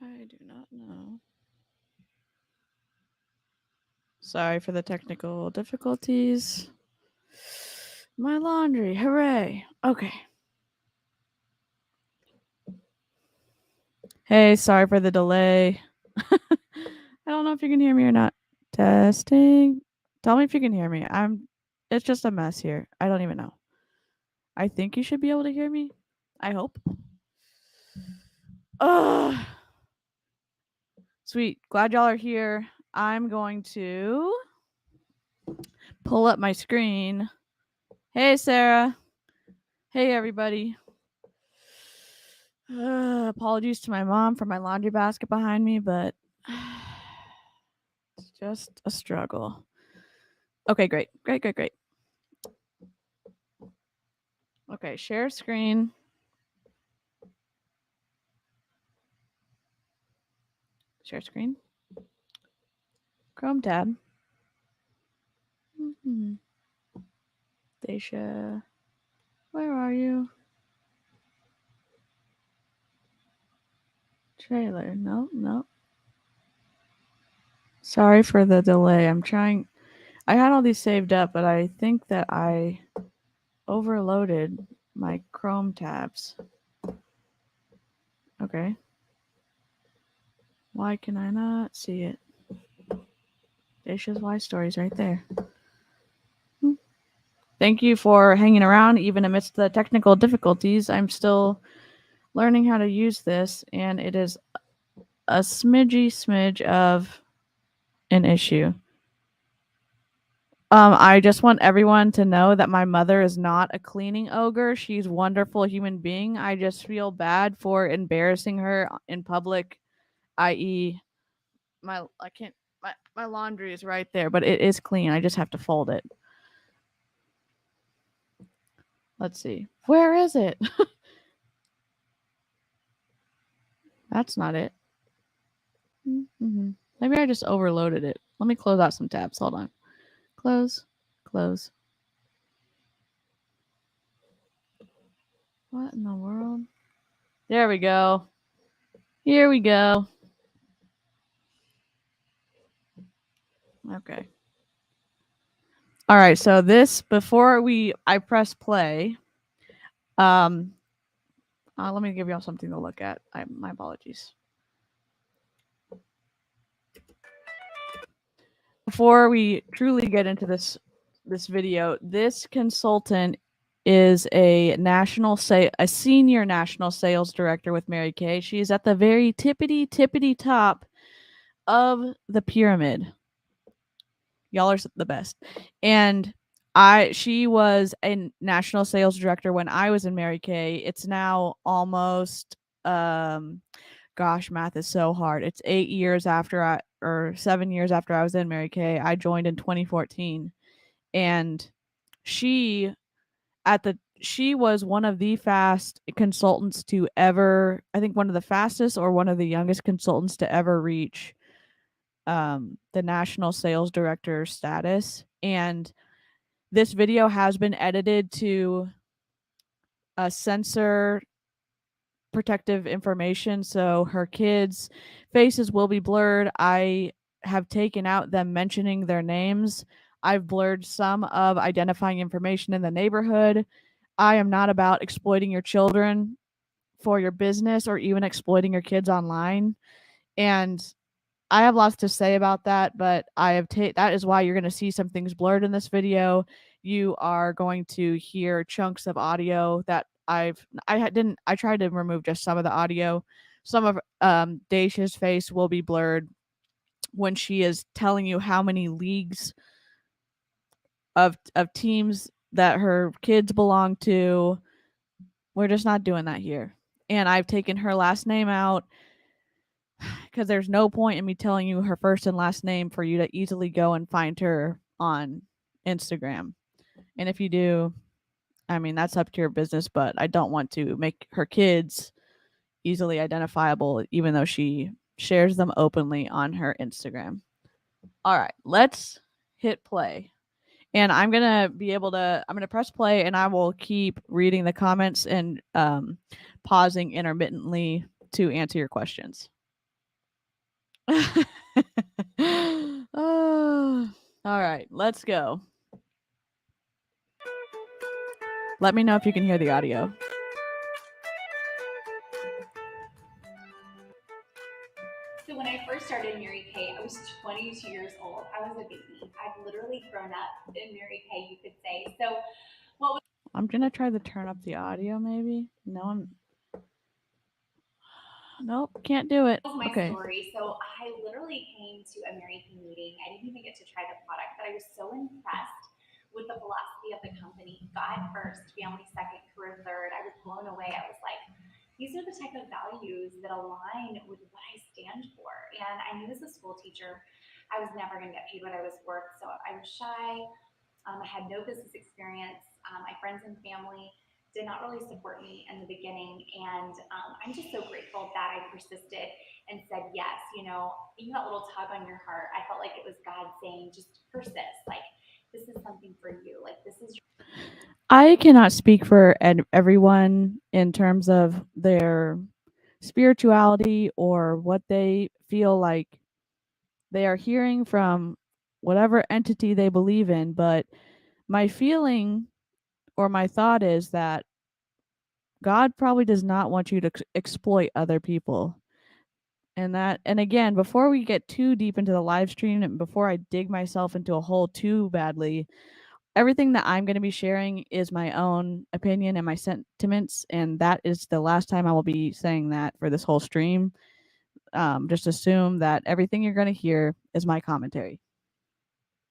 I do not know. Sorry for the technical difficulties. My laundry. Hooray. Okay. Hey, sorry for the delay. I don't know if you can hear me or not. Testing. Tell me if you can hear me. It's just a mess here. I don't even know. I think you should be able to hear me. I hope. Ugh. Sweet. Glad y'all are here. I'm going to pull up my screen. Hey, Sarah. Hey, everybody. Apologies to my mom for my laundry basket behind me, but it's just a struggle. Okay, great. Okay, share screen. Share screen. Chrome tab. Dacia. Where are you? Trailer. Nope. Sorry for the delay. I'm trying. I had all these saved up, but I think that I overloaded my Chrome tabs. Okay. Why can I not see it? Dacia's Why Stories right there. Thank you for hanging around even amidst the technical difficulties. I'm still learning how to use this, and it is a smidge of an issue. I just want everyone to know that my mother is not a cleaning ogre. She's a wonderful human being. I just feel bad for embarrassing her in public, i.e., my laundry is right there, but it is clean. I just have to fold it. Let's see. Where is it? That's not it. Mm-hmm. Maybe I just overloaded it. Let me close out some tabs. Hold on. Close. What in the world? There we go. Here we go. Okay. All right. So this before I press play. Let me give y'all something to look at. My apologies. Before we truly get into this video, this consultant is a senior national sales director with Mary Kay. She's at the very tippity top of the pyramid. Y'all are the best. And she was a national sales director when I was in Mary Kay. It's now almost gosh, math is so hard. It's 7 years after I was in Mary Kay. I joined in 2014. And she was one of the fast consultants to ever, I think one of the fastest or one of the youngest consultants to ever reach the national sales director status. And this video has been edited to censor protective information, so her kids' faces will be blurred. I have taken out them mentioning their names. I've blurred some of identifying information in the neighborhood. I am not about exploiting your children for your business or even exploiting your kids online. And I have lots to say about that, but that is why you're going to see some things blurred in this video. You are going to hear chunks of audio that I tried to remove just some of the audio. Some of Dacia's face will be blurred when she is telling you how many leagues of teams that her kids belong to. We're just not doing that here. And I've taken her last name out because there's no point in me telling you her first and last name for you to easily go and find her on Instagram. And if you do, I mean, that's up to your business, but I don't want to make her kids easily identifiable, even though she shares them openly on her Instagram. All right, let's hit play. And I'm going to press play, and I will keep reading the comments and pausing intermittently to answer your questions. All right, let's go. Let me know if you can hear the audio. So when I first started Mary Kay, I was 22 years old. I was a baby. I've literally grown up in Mary Kay, you could say. So what was I'm gonna try to turn up the audio, maybe. Nope, can't do it. my Okay. story? So I literally came to a Mary Kay meeting. I didn't even get to try the product, but I was so impressed with the philosophy of the company. God first, family second, career third. I was blown away. I was like, these are the type of values that align with what I stand for. And I knew as a school teacher, I was never going to get paid what I was worth. So I was shy. I had no business experience. My friends and family did not really support me in the beginning. And I'm just so grateful that I persisted and said yes. You know, even that little tug on your heart, I felt like it was God saying, just persist. Like, this is something for you. Like, this is. I cannot speak for everyone in terms of their spirituality or what they feel like they are hearing from whatever entity they believe in, but my feeling or my thought is that God probably does not want you to exploit other people. And again, before we get too deep into the live stream and before I dig myself into a hole too badly, everything that I'm going to be sharing is my own opinion and my sentiments, and that is the last time I will be saying that for this whole stream. Just assume that everything you're going to hear is my commentary.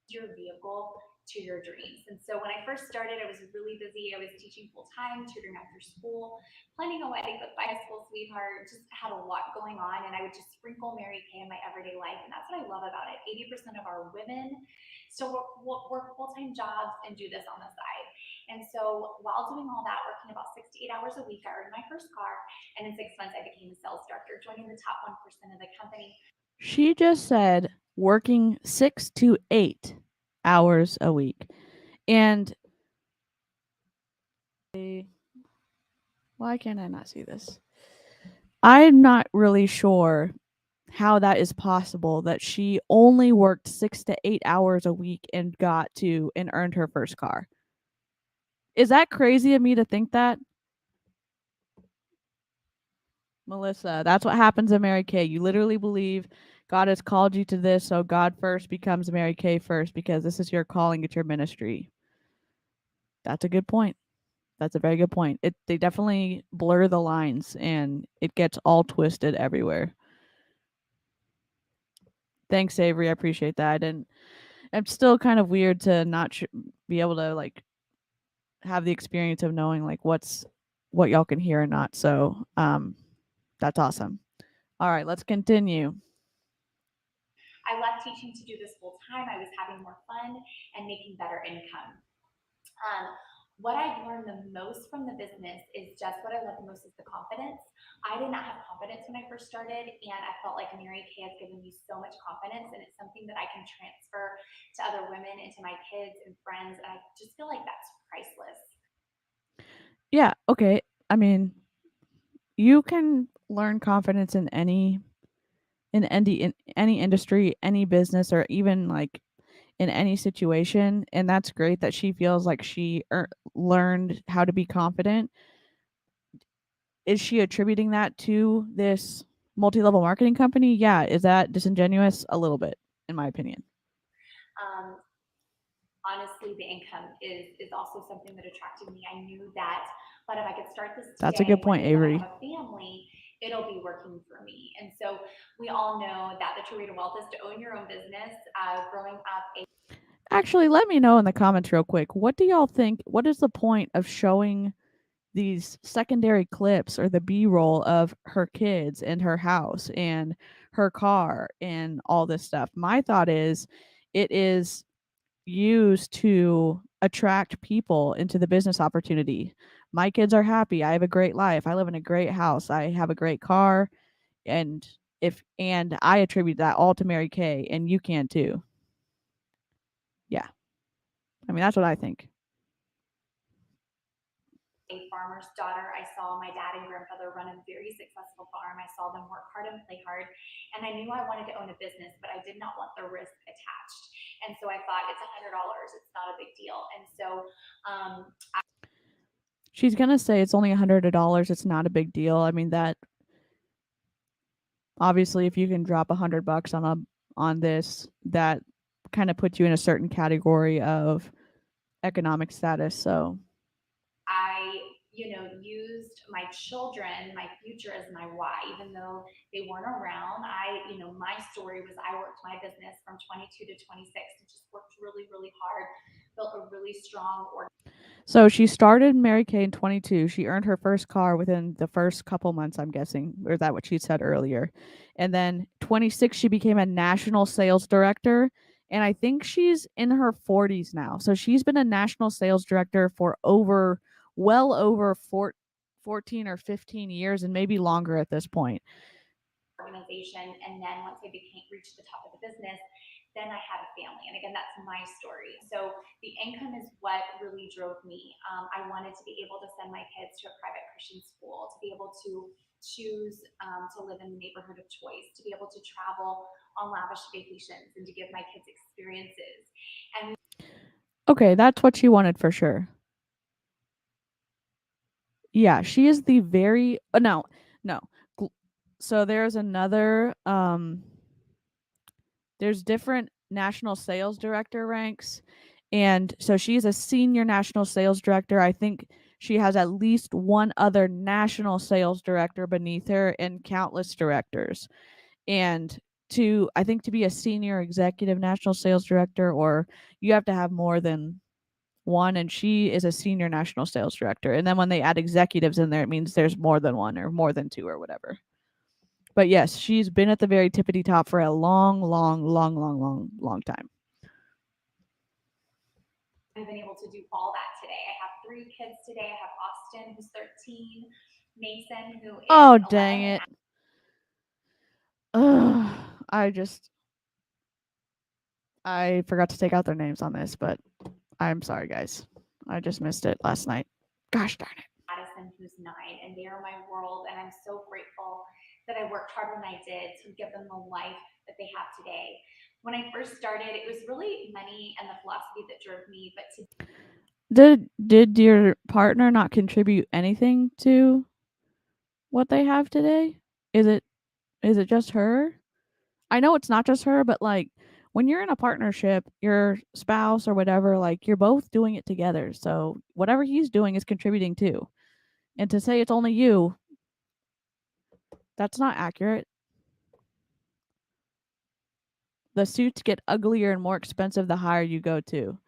Your vehicle to your dreams. And so when I first started, I was really busy. I was teaching full time, tutoring after school, planning a wedding with my high school sweetheart, just had a lot going on. And I would just sprinkle Mary Kay in my everyday life. And that's what I love about it. 80% of our women still work full time jobs and do this on the side. And so while doing all that, working about 6 to 8 hours a week, I earned my first car. And in 6 months, I became a sales director, joining the top 1% of the company. She just said working 6 to 8 hours a week. And why can't I not see this? I'm not really sure how that is possible that she only worked 6 to 8 hours a week and got to and earned her first car. Is that crazy of me to think that? Melissa, that's what happens in Mary Kay. You literally believe God has called you to this, so God first becomes Mary Kay first because this is your calling, it's your ministry. That's a good point. That's a very good point. They definitely blur the lines and it gets all twisted everywhere. Thanks, Avery. I appreciate that. And it's still kind of weird to not be able to like have the experience of knowing like what y'all can hear or not. So that's awesome. All right, let's continue. I left teaching to do this full time. I was having more fun and making better income. Um, what I've learned the most from the business is just what I love the most is the confidence. I did not have confidence when I first started, and I felt like Mary Kay has given me so much confidence, and it's something that I can transfer to other women and to my kids and friends, and I just feel like that's priceless. Yeah, okay. I mean, you can learn confidence in any industry, any business, or even like in any situation, and that's great that she feels like she learned how to be confident. Is she attributing that to this multi-level marketing company? Yeah. Is that disingenuous? A little bit, in my opinion. Um, Honestly, the income is also something that attracted me. I knew that, but if I could start this That's a today, good one point, day when I Avery. have a family, it'll be working for me. And so we all know that the true way to wealth is to own your own business. Growing up a Actually, let me know in the comments real quick. What do y'all think? What is the point of showing these secondary clips or the B-roll of her kids and her house and her car and all this stuff? My thought is it is used to attract people into the business opportunity. My kids are happy. I have a great life. I live in a great house. I have a great car. And I attribute that all to Mary Kay, and you can too. Yeah. I mean, that's what I think. a farmer's daughter. I saw my dad and grandfather run a very successful farm. I saw them work hard and play hard. And I knew I wanted to own a business, but I did not want the risk attached. And so I thought it's $100. It's not a big deal. And so um, She's gonna say it's only $100. It's not a big deal. I mean that obviously if you can drop $100 on this, that kind of puts you in a certain category of economic status. So I, used my children, my future as my why, even though they weren't around. My story was I worked my business from 22 to 26 and just worked really, really hard, built a really strong So she started Mary Kay in 22. She earned her first car within the first couple months, I'm guessing, or is that what she said earlier? And then 26, she became a national sales director. And I think she's in her 40s now. So she's been a national sales director for well over 14 or 15 years and maybe longer at this point. organization. And then once I reached the top of the business, then I had a family. And again, that's my story. So the income is what really drove me. I wanted to be able to send my kids to a private Christian school, to be able to choose to live in the neighborhood of choice, to be able to travel on lavish vacations, and to give my kids experiences. And Okay, that's what she wanted for sure. Yeah, she is the very no, no. So there's different national sales director ranks, and so she's a senior national sales director. I think she has at least one other national sales director beneath her and countless directors. And I think to be a senior executive national sales director, or you have to have more than one, and she is a senior national sales director. And then when they add executives in there, it means there's more than one or more than two or whatever. But yes, she's been at the very tippity top for a long, long, long, long, long, long time. I've been able to do all that today. I have 3 kids today. I have Austin, who's 13, Mason, who is Oh, 11, dang and it. Ugh, I forgot to take out their names on this, but I'm sorry, guys. I just missed it last night. Gosh darn it. Addison, who's 9, and they are my world. And I'm so grateful that I worked hard when I did to give them the life that they have today. When I first started, it was really money and the philosophy that drove me. But Did your partner not contribute anything to what they have today? Is it is it just her? I know it's not just her, but like when you're in a partnership, your spouse or whatever, like you're both doing it together. So whatever he's doing is contributing too. And to say it's only you, that's not accurate. The suits get uglier and more expensive the higher you go to.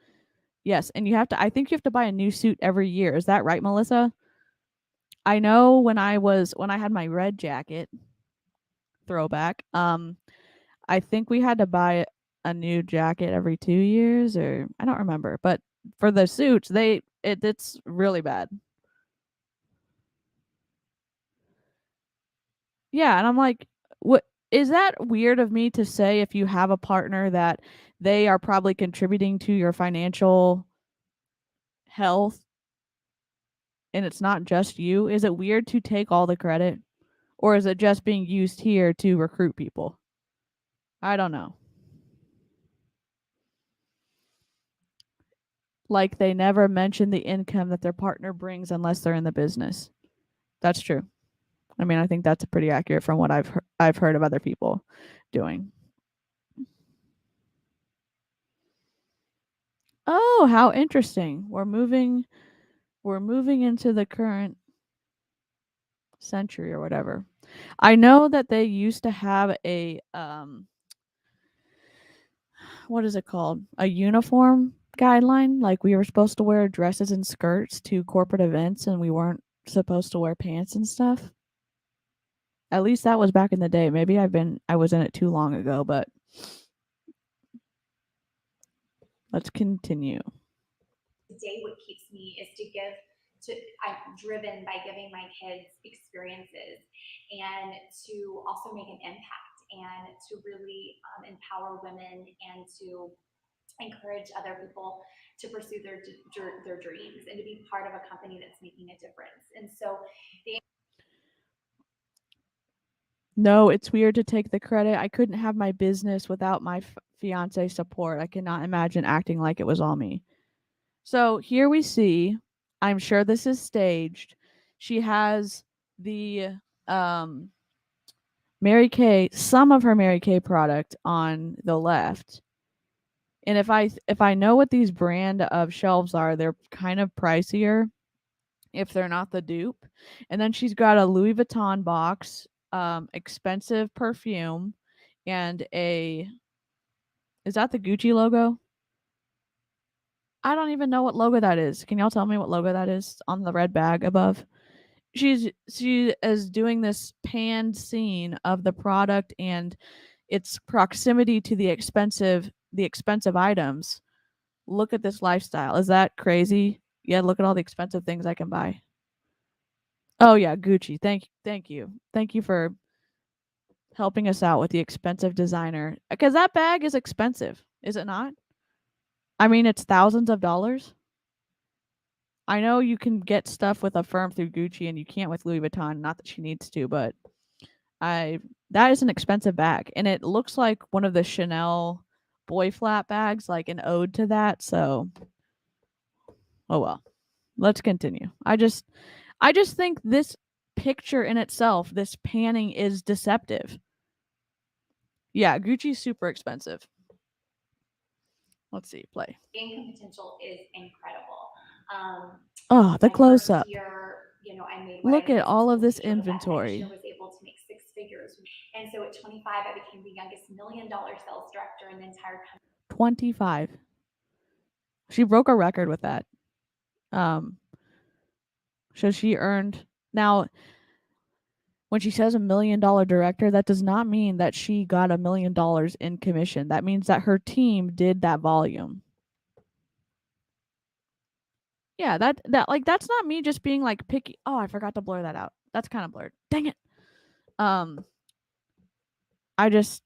Yes, and I think you have to buy a new suit every year. Is that right, Melissa? I know when I had my red jacket, throwback, I think we had to buy a new jacket every 2 years, or I don't remember, but for the suits, it's really bad. Yeah, and I'm like, what is that weird of me to say if you have a partner that they are probably contributing to your financial health and it's not just you? Is it weird to take all the credit? Or is it just being used here to recruit people? I don't know. Like they never mention the income that their partner brings unless they're in the business. That's true. I mean, I think that's pretty accurate from what I've heard of other people doing. Oh, how interesting. We're moving into the current century or whatever. I know that they used to have a what is it called? A uniform guideline. Like we were supposed to wear dresses and skirts to corporate events and we weren't supposed to wear pants and stuff. At least that was back in the day. Maybe I was in it too long ago, but let's continue. today, what keeps me is I'm driven by giving my kids experiences and to also make an impact and to really empower women and to encourage other people to pursue their dreams and to be part of a company that's making a difference. And so No, it's weird to take the credit. I couldn't have my business without my fiance support. I cannot imagine acting like it was all me. So here we see, I'm sure this is staged. She has the um Mary Kay, some of her Mary Kay product on the left. And if I know what these brand of shelves are, they're kind of pricier if they're not the dupe. And then she's got a Louis Vuitton box, expensive perfume, and a is that the Gucci logo? I don't even know what logo that is. Can y'all tell me what logo that is on the red bag above? She is doing this panned scene of the product and its proximity to the expensive items. Look at this lifestyle. Is that crazy? Yeah, look at all the expensive things I can buy. Oh yeah, Gucci. Thank you. Thank you for helping us out with the expensive designer. Cuz that bag is expensive, is it not? I mean, it's thousands of dollars. I know you can get stuff with a firm through Gucci and you can't with Louis Vuitton, not that she needs to, but I that is an expensive bag and it looks like one of the Chanel boy flat bags, like an ode to that. So, oh well. Let's continue. I just think this picture in itself, this panning is deceptive. Yeah, Gucci's super expensive. Let's see, play. income potential is incredible. Oh, the My close first up. year, I made what I Look think at is a all of school this teacher. That next inventory. year was able to make six figures. And so at 25, I became the youngest $1 million sales director in the entire country. 25. She broke a record with that. Um so she earned now when she says $1 million director, that does not mean that she got $1 million in commission. That means that her team did that volume. Yeah, that like that's not me just being like picky. Oh, I forgot to blur that out. That's kind of blurred. Dang it. Um I just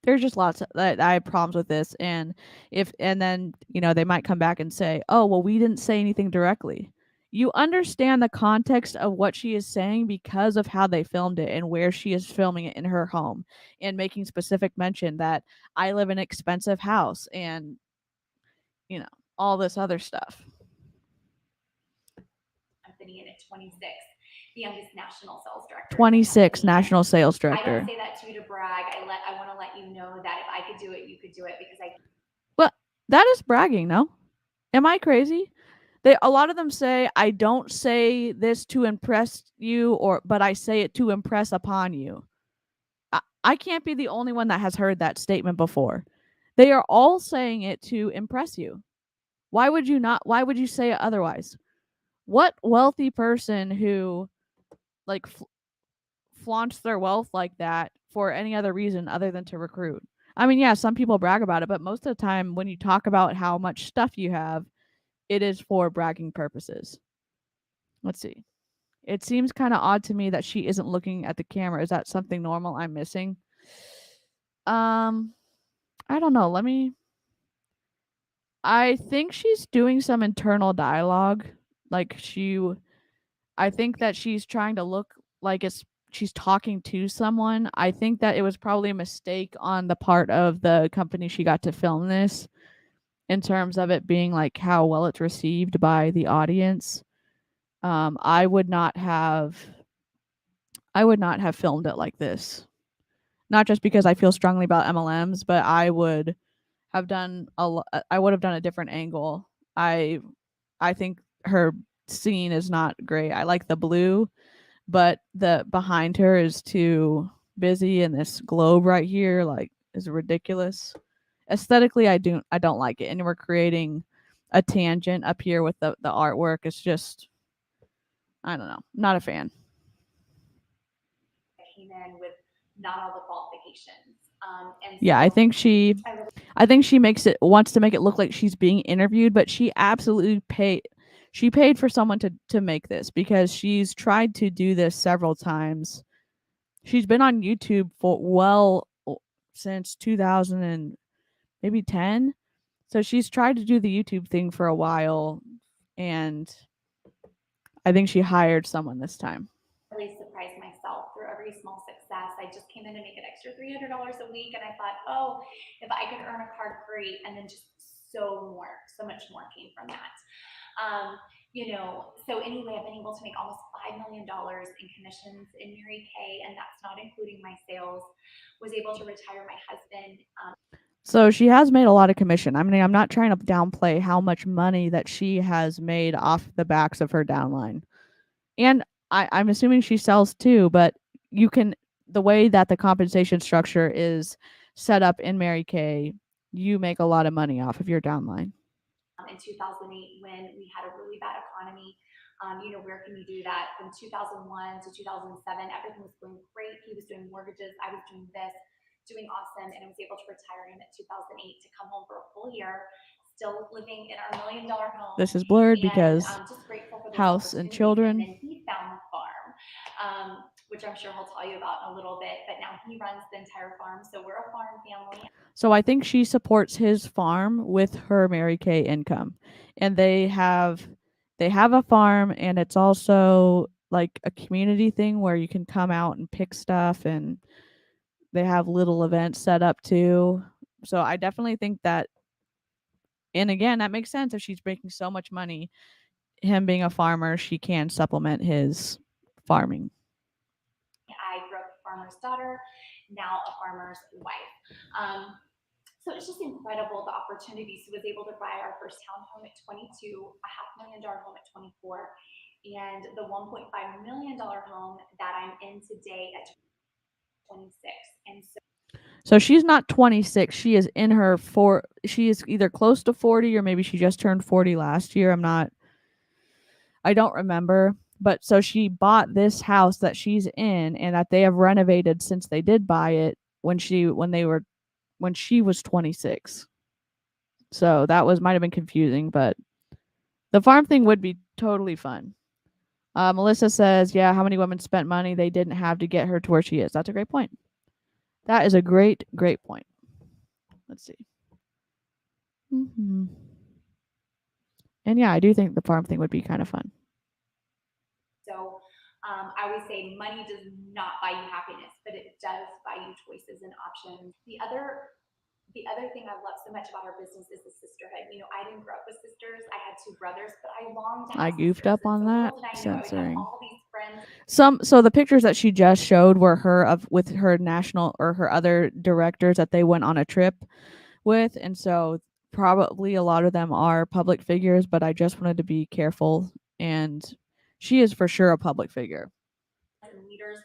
there's just lots of, that I have problems with this and then, they might come back and say, "Oh, well we didn't say anything directly." You understand the context of what she is saying because of how they filmed it and where she is filming it in her home and making specific mention that I live in an expensive house and, you know, all this other stuff. Company, and at 26, the youngest national sales director in the 26 company. national sales I don't director. say that to you to brag. I want to let you know that if I could do it, you could do it because I. Well, that is bragging, no? Am I crazy? A lot of them say I don't say this to impress you but I say it to impress upon you. I can't be the only one that has heard that statement before. They are all saying it to impress you. Why would you not? Why would you say it otherwise? What wealthy person who like flaunts their wealth like that for any other reason other than to recruit? I mean, yeah, some people brag about it, but most of the time when you talk about how much stuff you have, it is for bragging purposes. Let's see. It seems kind of odd to me that she isn't looking at the camera. Is that something normal I'm missing? Um, I don't know. I think she's doing some internal dialogue. Like I think that she's trying to look like she's talking to someone. I think that it was probably a mistake on the part of the company she got to film this in terms of it being like how well it's received by the audience. I would not have filmed it like this. Not just because I feel strongly about MLMs, but I would have done a different angle. I think her scene is not great. I like the blue, but the behind her is too busy and this globe right here like is ridiculous. Aesthetically I don't like it. And we're creating a tangent up here with the artwork. It's just I don't know. Not a fan. Came in with not all the qualifications. And Yeah, so I think she wants to make it look like she's being interviewed, but she absolutely paid for someone to make this because she's tried to do this several times. She's been on YouTube for since 2000 maybe 10. So she's tried to do the YouTube thing for a while, and I think she hired someone this time. Really surprised myself through every small success. I just came in to make an extra $300 a week, and I thought, oh, if I could earn a card, great. And then just so much more came from that. So anyway, I've been able to make almost $5 million in commissions in Mary Kay, and that's not including my sales. Was able to retire my husband. So she has made a lot of commission. I mean, I'm not trying to downplay how much money that she has made off the backs of her downline. And I'm assuming she sells too, but you can, the way that the compensation structure is set up in Mary Kay, you make a lot of money off of your downline. In 2008, when we had a really bad economy, where can you do that? From 2001 to 2007, everything was going great. He was doing mortgages, I was doing this, doing awesome, and I was able to retire him at 2008 to come home for a full year, still living in our $1 million home. This is blurred And because just grateful for those house and opportunities. And children. then he found the farm, which I'm sure he'll tell you about in a little bit. But now he runs the entire farm, so we're a farm family. So I think she supports his farm with her Mary Kay income. And they have a farm, and it's also like a community thing where you can come out and pick stuff, and they have little events set up too. So I definitely think that, and again, that makes sense if she's making so much money. Him being a farmer, she can supplement his farming. I grew up a farmer's daughter, now a farmer's wife. So it's just incredible the opportunities. He was able to buy our first townhome at 22, a $500,000 home at 24, and the $1.5 million home that I'm in today at 26. And So she's not 26. She is in her she is either close to 40, or maybe she just turned 40 last year. I don't remember. But so she bought this house that she's in and that they have renovated since they did buy it when she was 26. So that might have been confusing, but the farm thing would be totally fun. Melissa says, yeah, how many women spent money they didn't have to get her to where she is? That's a great point. That is a great, great point. Let's see. And yeah, I do think the farm thing would be kind of fun. so I always say money does not buy you happiness, but it does buy you choices and options. The other thing I love so much about our business is the sisterhood. I didn't grow up with sisters. I had two brothers, but I longed to have I goofed sisters. up on So that little did I know I would have censoring. all these friends. So the pictures that she just showed were with her national or her other directors that they went on a trip with, and so probably a lot of them are public figures, but I just wanted to be careful, and she is for sure a public figure. And leaders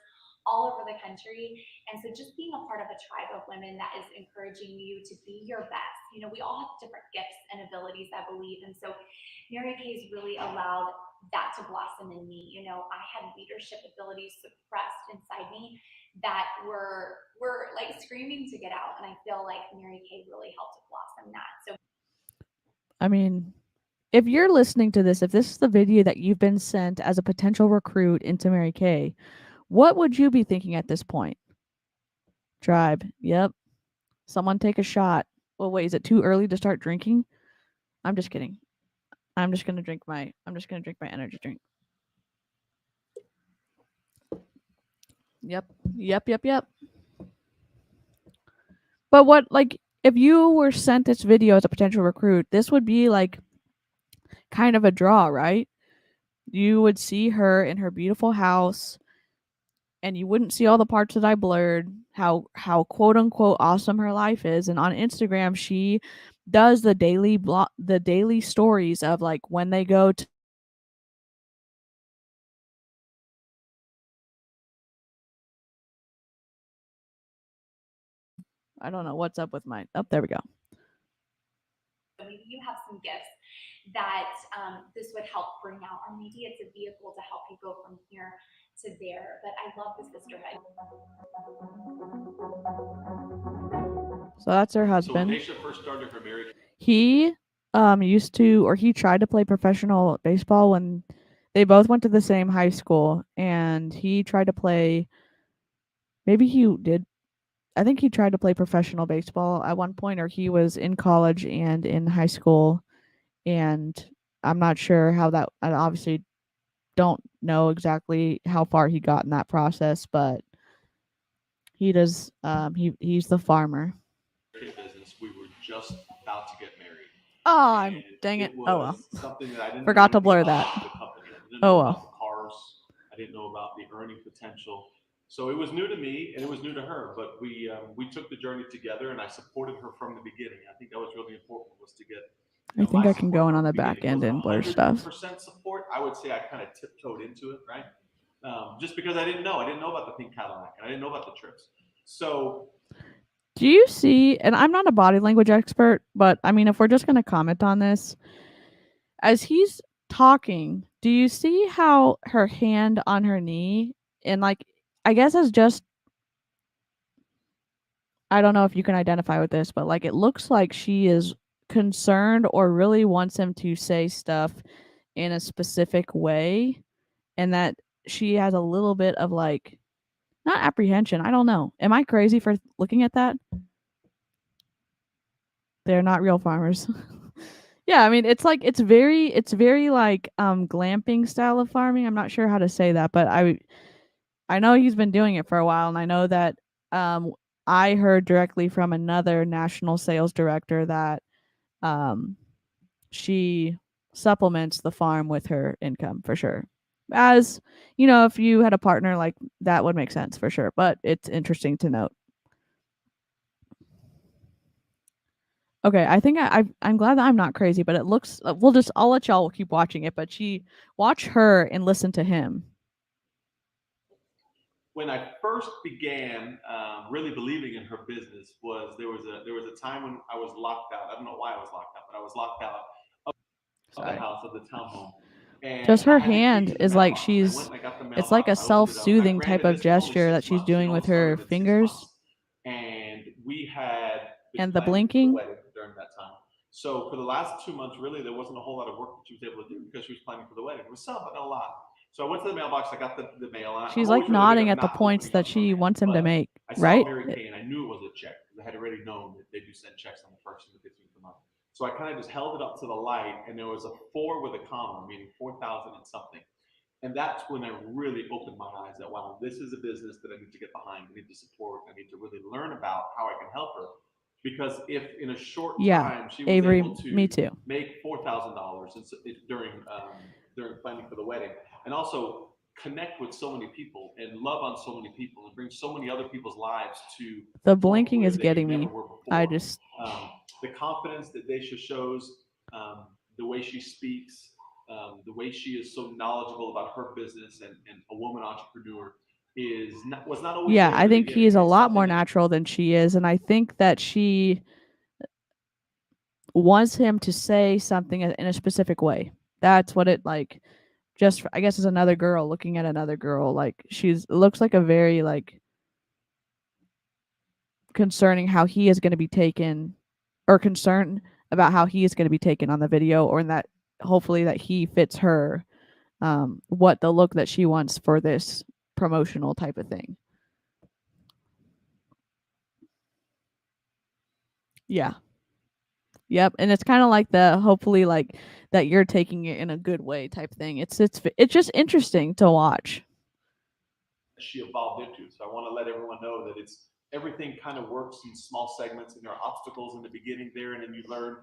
all over the country. And so just being a part of a tribe of women that is encouraging you to be your best. We all have different gifts and abilities, I believe. And so Mary Kay's really allowed that to blossom in me. I had leadership abilities suppressed inside me that were like screaming to get out. And I feel like Mary Kay really helped to blossom that. So I mean, if you're listening to this, if this is the video that you've been sent as a potential recruit into Mary Kay, what would you be thinking at this point? Tribe. Yep. Someone take a shot. Well, wait, is it too early to start drinking? I'm just kidding. I'm just gonna drink my energy drink. Yep. But if you were sent this video as a potential recruit, this would be like kind of a draw, right? You would see her in her beautiful house, and you wouldn't see all the parts that I blurred, how quote unquote awesome her life is. And on Instagram, she does the daily stories of like when they go to, I don't know what's up with mine. Oh, there we go. maybe you have some gifts that this would help bring out, or maybe it's a vehicle to help you go from here to there. But I love the sisterhood. So that's her husband. So Dacia first started her marriage. He he tried to play professional baseball when they both went to the same high school, and he tried to play, maybe he did I think he tried to play professional baseball at one point, or he was in college and in high school. And I'm not sure how that. I obviously don't know exactly how far he got in that process, but he does. He's the farmer. business, we were just about to get married. Oh, I'm And dang it. it Oh well. was something that I didn't know Forgot to anything blur about that. the company. I didn't Oh know well. about the cars. I didn't know about the earning potential. So it was new to me and it was new to her. But we took the journey together, and I supported her from the beginning. I think that was really important, was to get I my think I can support go in from on the the beginning. back It end wasn't and blur 100% stuff. support. I would say I kind of tiptoed into it, right? Just because I didn't know. I didn't know about the pink Cadillac, and I didn't know about the trips. So Do you see? And I'm not a body language expert, but I mean, if we're just gonna comment on this, as he's talking, do you see how her hand on her knee and like I guess it's just I don't know if you can identify with this, but like it looks like she is concerned or really wants him to say stuff in a specific way and that she has a little bit of like not apprehension. I don't know. Am I crazy for looking at that? They're not real farmers. Yeah, I mean it's very like glamping style of farming. I'm not sure how to say that, but I know he's been doing it for a while, and I know that um I heard directly from another national sales director that um she supplements the farm with her income for sure. As you know, if you had a partner like that would make sense for sure, but it's interesting to note. Okay, I think I'm glad that I'm not crazy, but it looks. I'll let y'all keep watching it, but she watch her and listen to him. when I first began really believing in her business, was there was a time when I was locked out. I don't know why I was locked out, but I was locked out of the Sorry. house, of the townhome, and Just I her had the key hand to the is like mailbox. And I went she's. and I got the It's like mailbox. a I opened it up. Now, self-soothing type granted, of this was only gesture that six she's months. It doing only with her started in six fingers months, and we had been and the planning for the blinking. wedding during that time. So for the last 2 months, really, there wasn't a whole lot of work that she was able to do because she was planning for the wedding. It was some, but not a lot. So I went to the mailbox. I got the mail. And I'm She's like always really good nodding at at the not points opening that up her she mail, wants him to but make. I saw Right? Mary Kay, and I knew it was a check because I had already known that they do send checks on the first and the 15th of the month. So I kind of just held it up to the light, and there was a four with a comma, meaning 4,000 and something. And that's when I really opened my eyes that, wow, this is a business that I need to get behind. I need to support. I need to really learn about how I can help her. Because if in a short Yeah, time she was Avery. able Me to too. make $4,000 during planning for the wedding, and also connect with so many people and love on so many people and bring so many other people's lives to The a point blinking where is they getting never me. were I before. just The confidence that Dacia shows, the way she speaks, the way she is so knowledgeable about her business, and a woman entrepreneur was not always yeah, there in I the think he beginning. is a It's lot something more that natural than she is, and I think that she wants him to say something in a specific way. That's what it like. Just I guess as another girl looking at another girl, like she's looks like a very like concerning how he is going to be taken, or concerned about how he is going to be taken on the video, or in that hopefully that he fits her, what the look that she wants for this promotional type of thing. Yeah. Yep, and it's kind of like the hopefully like that you're taking it in a good way type thing. It's just interesting to watch. she evolved into. So I want to let everyone know that it's everything kind of works in small segments, and there are obstacles in the beginning there, and then you learn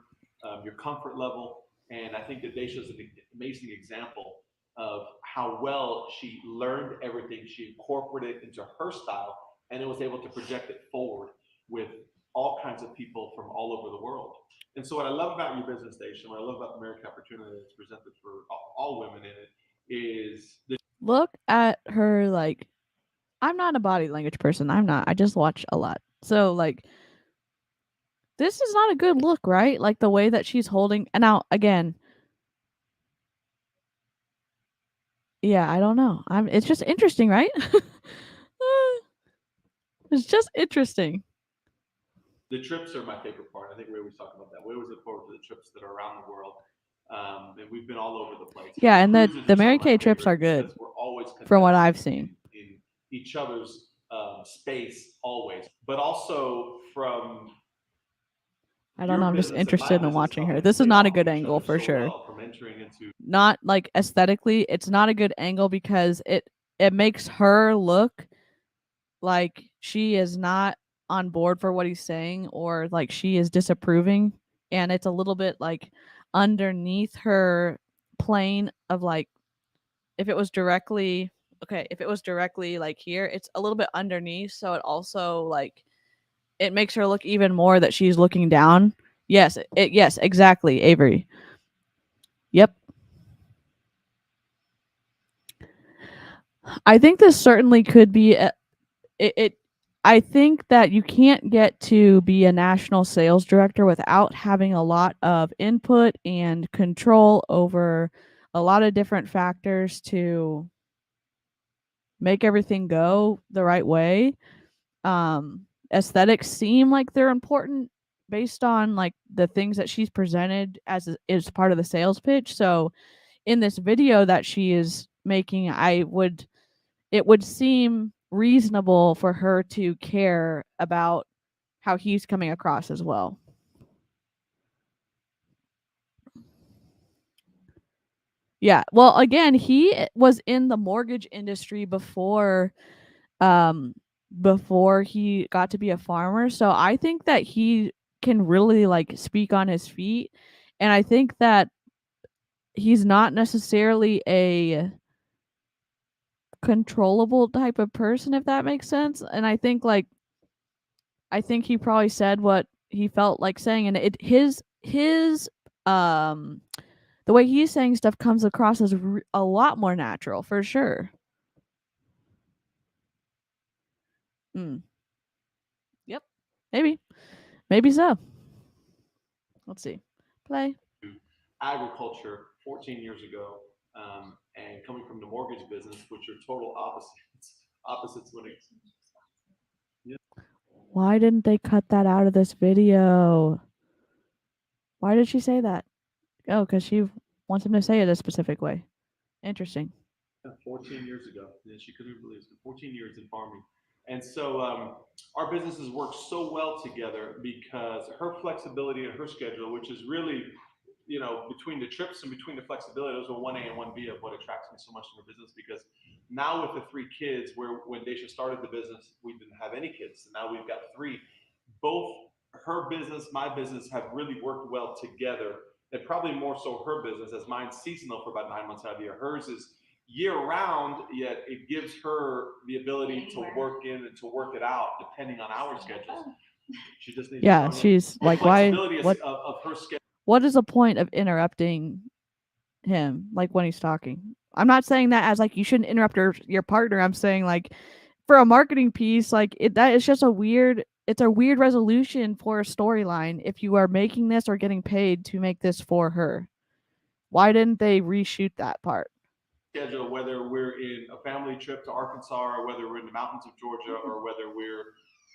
your comfort level. And I think that Dacia is an amazing example of how well she learned everything. She incorporated it into her style, and it was able to project it forward with all kinds of people from all over the world. And so, what I love about your business, Dacia, what I love about the American opportunity that's presented for all women in it, is the Look at her like I'm not a body language person. I'm not. I just watch a lot. So like this is not a good look, right? Like the way that she's holding. And now again, yeah, I don't know. It's just interesting, right? It's just interesting. trips are my favorite part. I think we always talk about that. We always look forward to the trips that are around the world. And we've been all over the place. Yeah, and the Cruises the are some Mary of my Kay trips favorite are good because we're always from what condensed I've seen. in each other's space always, but also from I don't your know. I'm just business and my interested in business watching how her. things This is play not a off of good each angle other for so sure. well from entering into Not like aesthetically, it's not a good angle because it makes her look like she is not on board for what he's saying, or like she is disapproving, and it's a little bit like underneath her plane of like, if it was directly if it was directly like here, it's a little bit underneath, so it also like it makes her look even more that she's looking down. Yes, exactly, Avery. Yep. I think this certainly could be it. I think that you can't get to be a national sales director without having a lot of input and control over a lot of different factors to make everything go the right way. Aesthetics seem like they're important based on like the things that she's presented as part of the sales pitch. So in this video that she is making, it would seem reasonable for her to care about how he's coming across as well. Yeah. Well, again, he was in the mortgage industry um before he got to be a farmer. So I think that he can really like speak on his feet, and I think that he's not necessarily a controllable type of person, if that makes sense. And I think he probably said what he felt like saying, and his um the way he's saying stuff comes across as a lot more natural for sure. Mm. Yep. Maybe so. Let's see. Play. agriculture 14 years ago, and coming from the mortgage business, which are total opposites when it. Yeah. Why didn't they cut that out of this video? Why did she say that? Oh, because she wants him to say it a specific way. Interesting. 14 years ago. And she couldn't believe it. 14 years in farming. And so our businesses work so well together because her flexibility and her schedule, which is really, between the trips and between the flexibility, those are 1A and 1B of what attracts me so much in her business. Because now with the three kids, where when Dacia started the business, we didn't have any kids. So now we've got three. Both her business, my business have really worked well together. And probably more so her business, as mine's seasonal for about 9 months out of the year. Hers is year round, yet it gives her the ability to work in and to work it out depending on our schedules. She just needs Yeah, to she's like, why? flexibility of her schedule. What is the point of interrupting him like when he's talking? I'm not saying that as like you shouldn't interrupt your partner. I'm saying like for a marketing piece, like that is just it's a weird resolution for a storyline if you are making this or getting paid to make this for her. Why didn't they reshoot that part? Schedule, whether we're in a family trip to Arkansas or whether we're in the mountains of Georgia or whether we're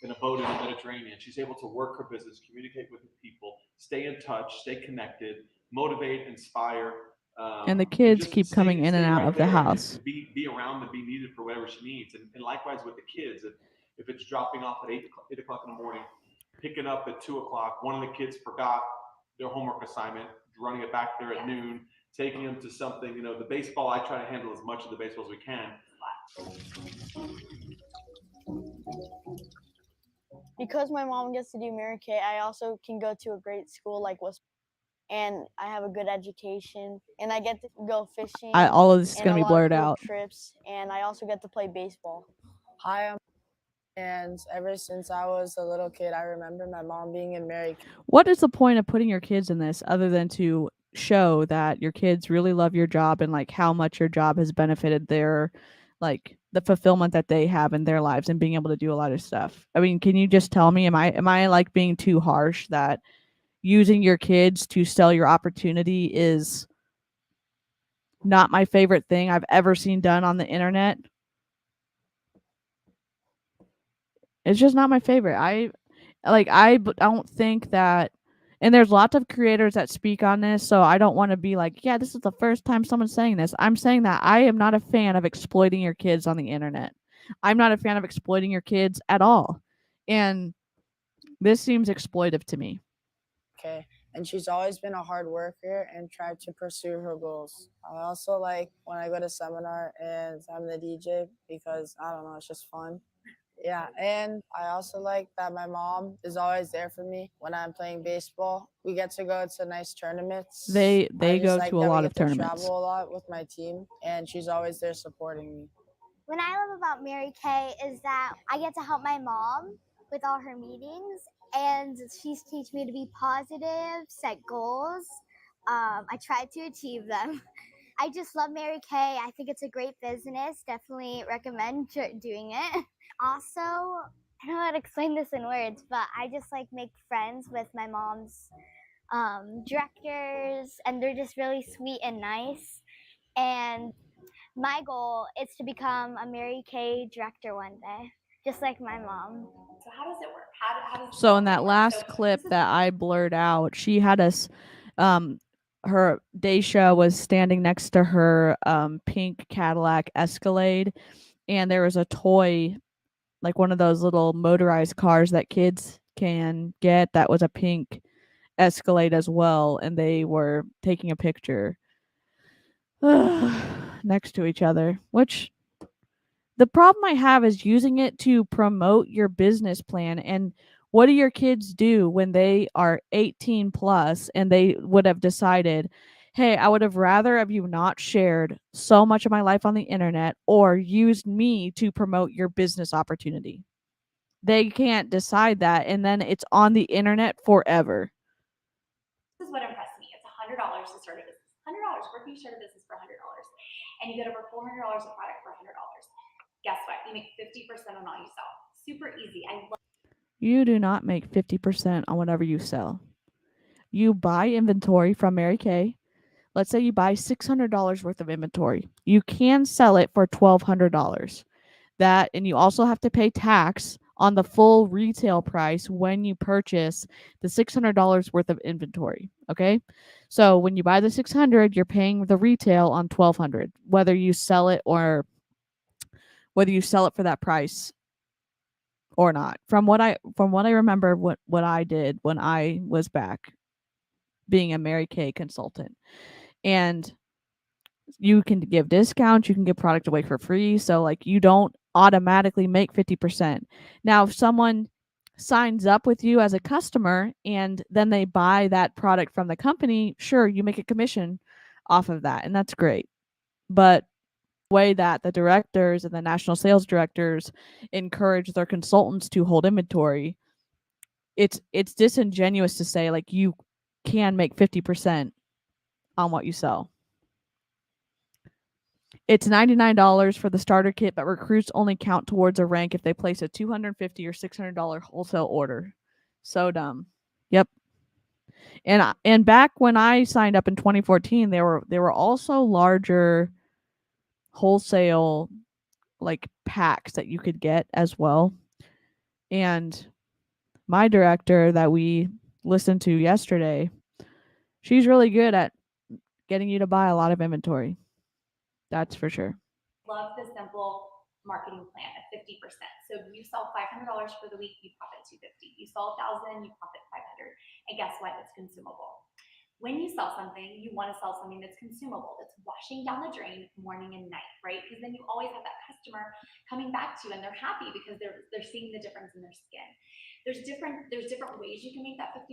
in a boat in the Mediterranean. She's able to work her business, communicate with people, stay in touch, stay connected, motivate, inspire, And the and kids just keep coming in and stay out right of the there house. and be around and be needed for whatever she needs. And likewise with the kids, if it's dropping off at 8 o'clock in the morning, picking up at 2 o'clock, one of the kids forgot their homework assignment, running it back there at noon, taking them to something. The baseball, I try to handle as much of the baseball as we can. Because my mom gets to do Mary Kay, I also can go to a great school like West, and I have a good education, and I get to go fishing. All of this is and gonna a be lot of blurred cool out. trips, and I also get to play baseball. Hi, and ever since I was a little kid, I remember my mom being in Mary Kay. What is the point of putting your kids in this other than to show that your kids really love your job and like how much your job has benefited their like the fulfillment that they have in their lives and being able to do a lot of stuff? I mean, can you just tell me, am I like being too harsh that using your kids to sell your opportunity is not my favorite thing I've ever seen done on the internet? It's just not my favorite. I don't think that, and there's lots of creators that speak on this, so I don't want to be like, yeah, this is the first time someone's saying this. I'm saying that I am not a fan of exploiting your kids on the internet. I'm not a fan of exploiting your kids at all. And this seems exploitive to me. Okay. And she's always been a hard worker and tried to pursue her goals. I also like when I go to seminar and I'm the DJ because I don't know, it's just fun. Yeah, and I also like that my mom is always there for me when I'm playing baseball. We get to go to nice tournaments. They I just go like to a that we lot of get to tournaments. travel a lot with my team, and she's always there supporting me. What I love about Mary Kay is that I get to help my mom with all her meetings, and she's teach me to be positive, set goals. I try to achieve them. I just love Mary Kay. I think it's a great business. Definitely recommend doing it. Also, I don't know how to explain this in words, but I just like make friends with my mom's directors, and they're just really sweet and nice. And my goal is to become a Mary Kay director one day, just like my mom. So how does it work? How does So in that work? last So clip this is that I blurred out, she had us her Dacia was standing next to her pink Cadillac Escalade, and there was a toy, like one of those little motorized cars that kids can get, that was a pink Escalade as well, and they were taking a picture next to each other, which the problem I have is using it to promote your business plan. And what do your kids do when they are 18 plus and they would have decided, hey, I would have rather have you not shared so much of my life on the internet or used me to promote your business opportunity? They can't decide that, and then it's on the internet forever. This is what impressed me. It's $100 to start a business. $100. Where can you start a business for $100? And you get over $400 of product for $100. Guess what? You make 50% on all you sell. Super easy. I love. You do not make 50% on whatever you sell. You buy inventory from Mary Kay. Let's say you buy $600 worth of inventory. You can sell it for $1,200. That, and you also have to pay tax on the full retail price when you purchase the $600 worth of inventory. Okay, so when you buy the 600, you're paying the retail on 1,200, whether you sell it for that price or not. From what I remember, what I did when I was back being a Mary Kay consultant, and you can give discounts, you can give product away for free. So like you don't automatically make 50%. Now, if someone signs up with you as a customer and then they buy that product from the company, sure, you make a commission off of that, and that's great. But the way that the directors and the national sales directors encourage their consultants to hold inventory, it's disingenuous to say like you can make 50% on what you sell. It's $99 for the starter kit, but recruits only count towards a rank if they place a $250 or $600 wholesale order. So dumb. Yep. And back when I signed up in 2014, there were also larger wholesale like packs that you could get as well. And my director that we listened to yesterday, she's really good at getting you to buy a lot of inventory. That's for sure. Love the simple marketing plan at 50%. So if you sell $500 for the week, you profit $250. You sell $1,000, you profit $500. And guess what? It's consumable. When you sell something, you want to sell something that's consumable, that's washing down the drain morning and night, right? Because then you always have that customer coming back to you and they're happy because they're seeing the difference in their skin. There's different ways you can make that 50%.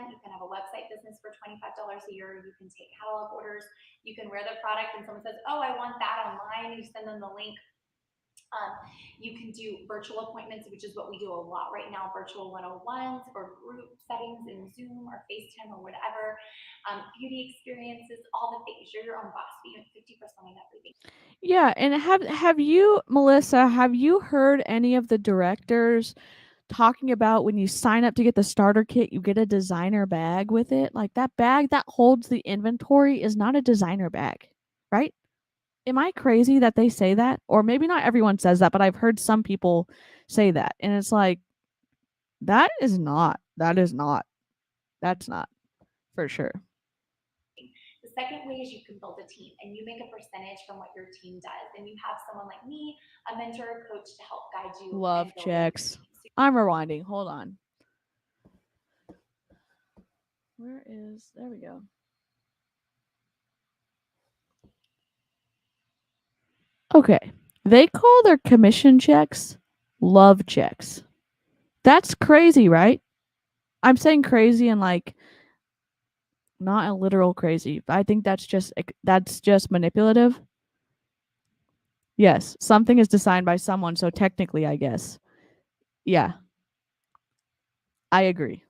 You can have a website business for $25 a year. You can take catalog orders. You can wear the product and someone says, oh, I want that online. You send them the link. You can do virtual appointments, which is what we do a lot right now, virtual 101s or group settings in Zoom or FaceTime or whatever. Beauty experiences, all the things. You're your own boss. You make 50% on everything. Yeah, and have you, Melissa, have you heard any of the directors talking about when you sign up to get the starter kit, you get a designer bag with it? Like that bag that holds the inventory is not a designer bag, right? Am I crazy that they say that? Or maybe not everyone says that, but I've heard some people say that. And it's like, that's not for sure. The second way is you can build a team and you make a percentage from what your team does. And you have someone like me, a mentor or coach to help guide you. Love and build your checks. team. So I'm rewinding. Hold on. There we go. Okay. They call their commission checks love checks. That's crazy, right? I'm saying crazy and like not a literal crazy. I think that's just manipulative. Yes, something is designed by someone, so technically, I guess. Yeah. I agree.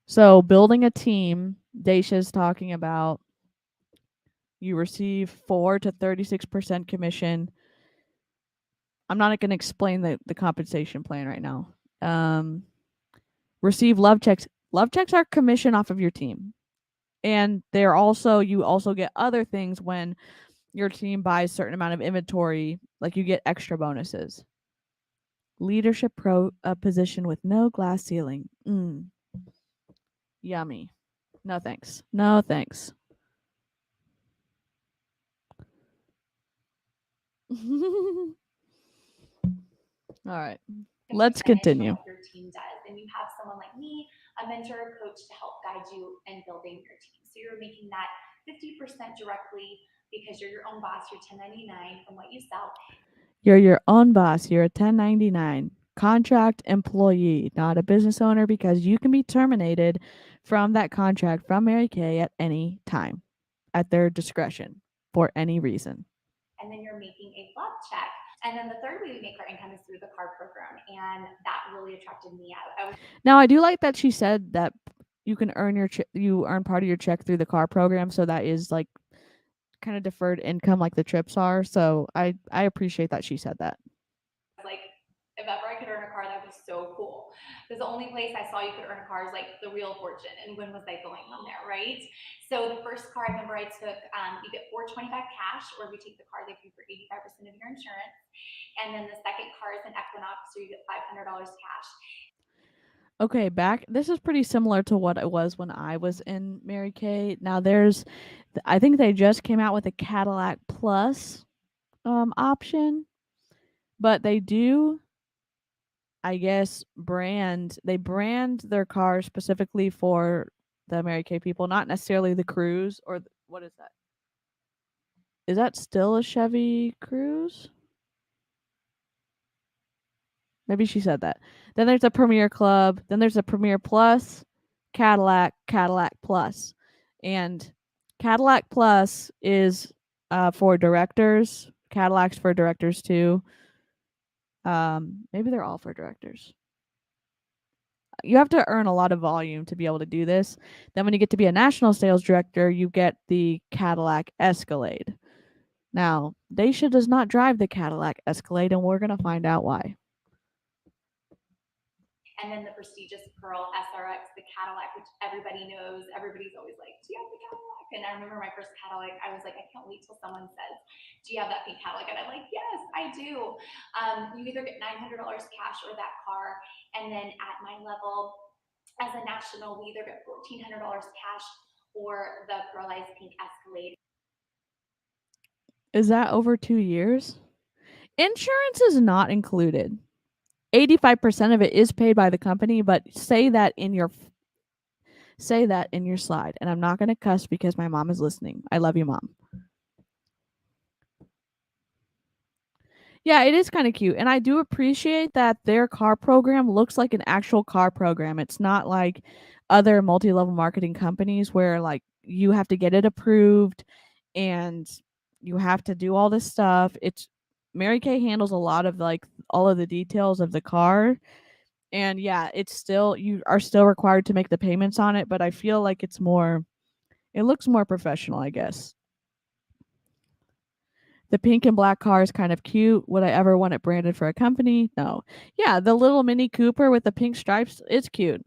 So, building a team, Dacia's talking about you receive 4 to 36% commission. I'm not going to explain the compensation plan right now. Receive love checks. Love checks are commission off of your team. And you also get other things when your team buys a certain amount of inventory, like you get extra bonuses. Leadership position with no glass ceiling. Yummy. No thanks. No thanks. All right. Let's continue. What your team does, and you have someone like me, a mentor or coach to help guide you in building your team. So you're making that 50% directly because you're your own boss. You're 1099 from what you sell. You're your own boss. You're a 1099 contract employee, not a business owner, because you can be terminated from that contract from Mary Kay at any time at their discretion for any reason. And then you're making a flop check. And then the third way we make our income is through the card program. And that really attracted me out. Now, I do like that she said that you can earn you earn part of your check through the car program. So that is like kind of deferred income like the trips are. So I appreciate that she said that. Like, if ever I could earn a car, that would be so cool. Because the only place I saw you could earn a car is like the Real Fortune, and when was I going on there, right? So the first car I remember I took, you get $425 cash, or if you take the car, they pay for 85% of your insurance. And then the second car is an Equinox, so you get $500 cash. Okay, this is pretty similar to what it was when I was in Mary Kay. Now I think they just came out with a Cadillac Plus option, but they do, I guess, brand their cars specifically for the Mary Kay people, not necessarily the Cruze or what is that? Is that still a Chevy Cruze? Maybe she said that. Then there's a Premier Club. Then there's a Premier Plus, Cadillac Plus. And Cadillac Plus is for directors. Cadillac's for directors too. Maybe they're all for directors. You have to earn a lot of volume to be able to do this. Then when you get to be a national sales director, you get the Cadillac Escalade. Now, Dacia does not drive the Cadillac Escalade, and we're going to find out why. And then the prestigious Pearl SRX, the Cadillac, which everybody knows. Everybody's always like, do you have the Cadillac? And I remember my first Cadillac, I was like, I can't wait till someone says, do you have that pink Cadillac? And I'm like, yes, I do. You either get $900 cash or that car. And then at my level, as a national, we either get $1,400 cash or the pearlized pink Escalade. Is that over 2 years? Insurance is not included. 85% of it is paid by the company, but say that in your slide. And I'm not going to cuss because my mom is listening. I love you, Mom. Yeah, it is kind of cute. And I do appreciate that their car program looks like an actual car program. It's not like other multi-level marketing companies where like you have to get it approved and you have to do all this stuff. It's Mary Kay handles a lot of like all of the details of the car. And yeah, you are still required to make the payments on it, but I feel like it looks more professional, I guess. The pink and black car is kind of cute. Would I ever want it branded for a company? No. Yeah, the little Mini Cooper with the pink stripes, it's cute.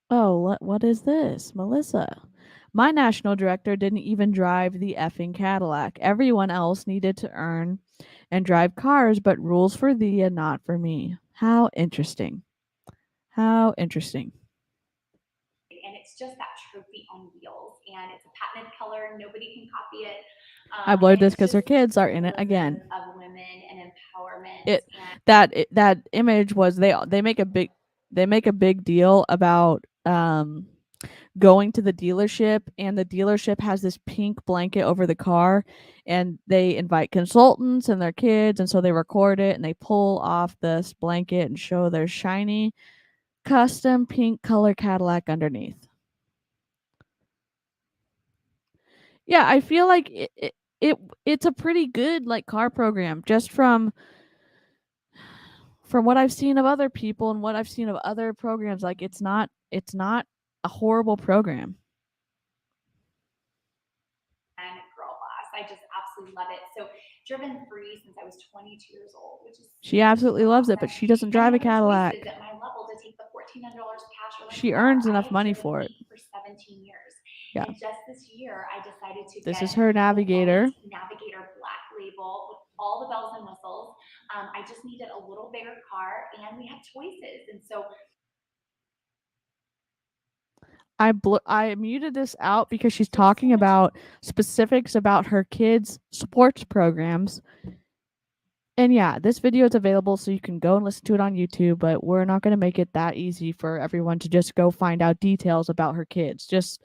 Oh, what is this? Melissa. My national director didn't even drive the effing Cadillac. Everyone else needed to earn and drive cars, but rules for thee and not for me. How interesting. How interesting. And it's it's just that trophy on wheels, and it's a patented color. Nobody can copy it. I blurred and this it's because her just kids are in it symbolism again. of women and empowerment. It And that image was they make a big deal about going to the dealership, and the dealership has this pink blanket over the car, and they invite consultants and their kids, and so they record it and they pull off this blanket and show their shiny custom pink color Cadillac underneath. Yeah, I feel like it's a pretty good like car program, just from what I've seen of other people and what I've seen of other programs. Like it's not a horrible program. girl boss. I just absolutely love it. So driven free since I was 22 years old, which is She absolutely loves it, but she doesn't drive a Cadillac. At my level to take the $1,400 cash or She earns enough money for it. for 17 years. Yeah. And just this year, I decided to This get is her Navigator. a Navigator black label with all the bells and whistles. I just needed a little bigger car, and we have choices. And so I muted this out because she's talking about specifics about her kids' sports programs. And yeah, this video is available so you can go and listen to it on YouTube, but we're not going to make it that easy for everyone to just go find out details about her kids. Just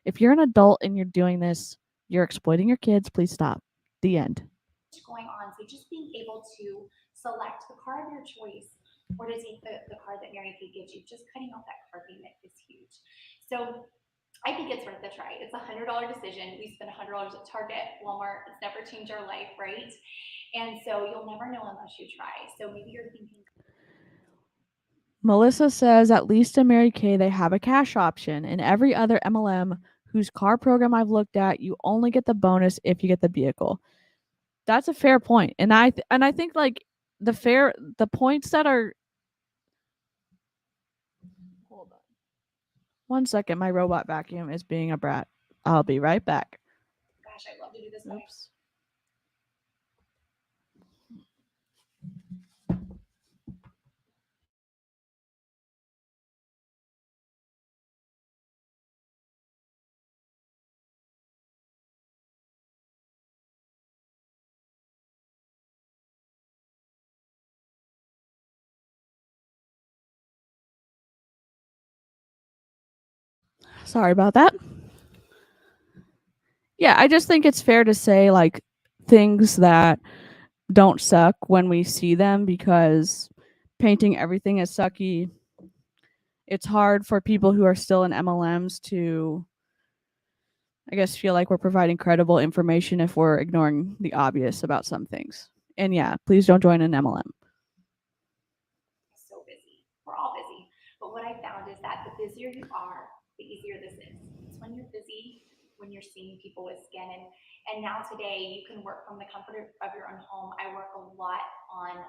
if you're an adult and you're doing this, you're exploiting your kids, please stop. The end. Going on. So just being able to select the car of your choice or to take the car that Mary Kay gives you, just cutting off that car payment is huge. So I think it's worth a try. It's $100 decision. We spend $100 at Target, Walmart. It's never changed our life, right? And so you'll never know unless you try. So maybe you're thinking. Melissa says at least in Mary Kay they have a cash option. In every other MLM whose car program I've looked at, you only get the bonus if you get the vehicle. That's a fair point. And I think like the points that are. Hold on. 1 second, my robot vacuum is being a brat. I'll be right back. Gosh, I'd love to do this. Oops. Sorry about that. Yeah, I just think it's fair to say like things that don't suck when we see them, because painting everything as sucky, it's hard for people who are still in MLMs to, I guess, feel like we're providing credible information if we're ignoring the obvious about some things. And yeah, please don't join an MLM. So busy. We're all busy. But what I found is that the busier you are, the easier this is. It's when you're busy, when you're seeing people with skin. And now today, you can work from the comfort of your own home. I work a lot online.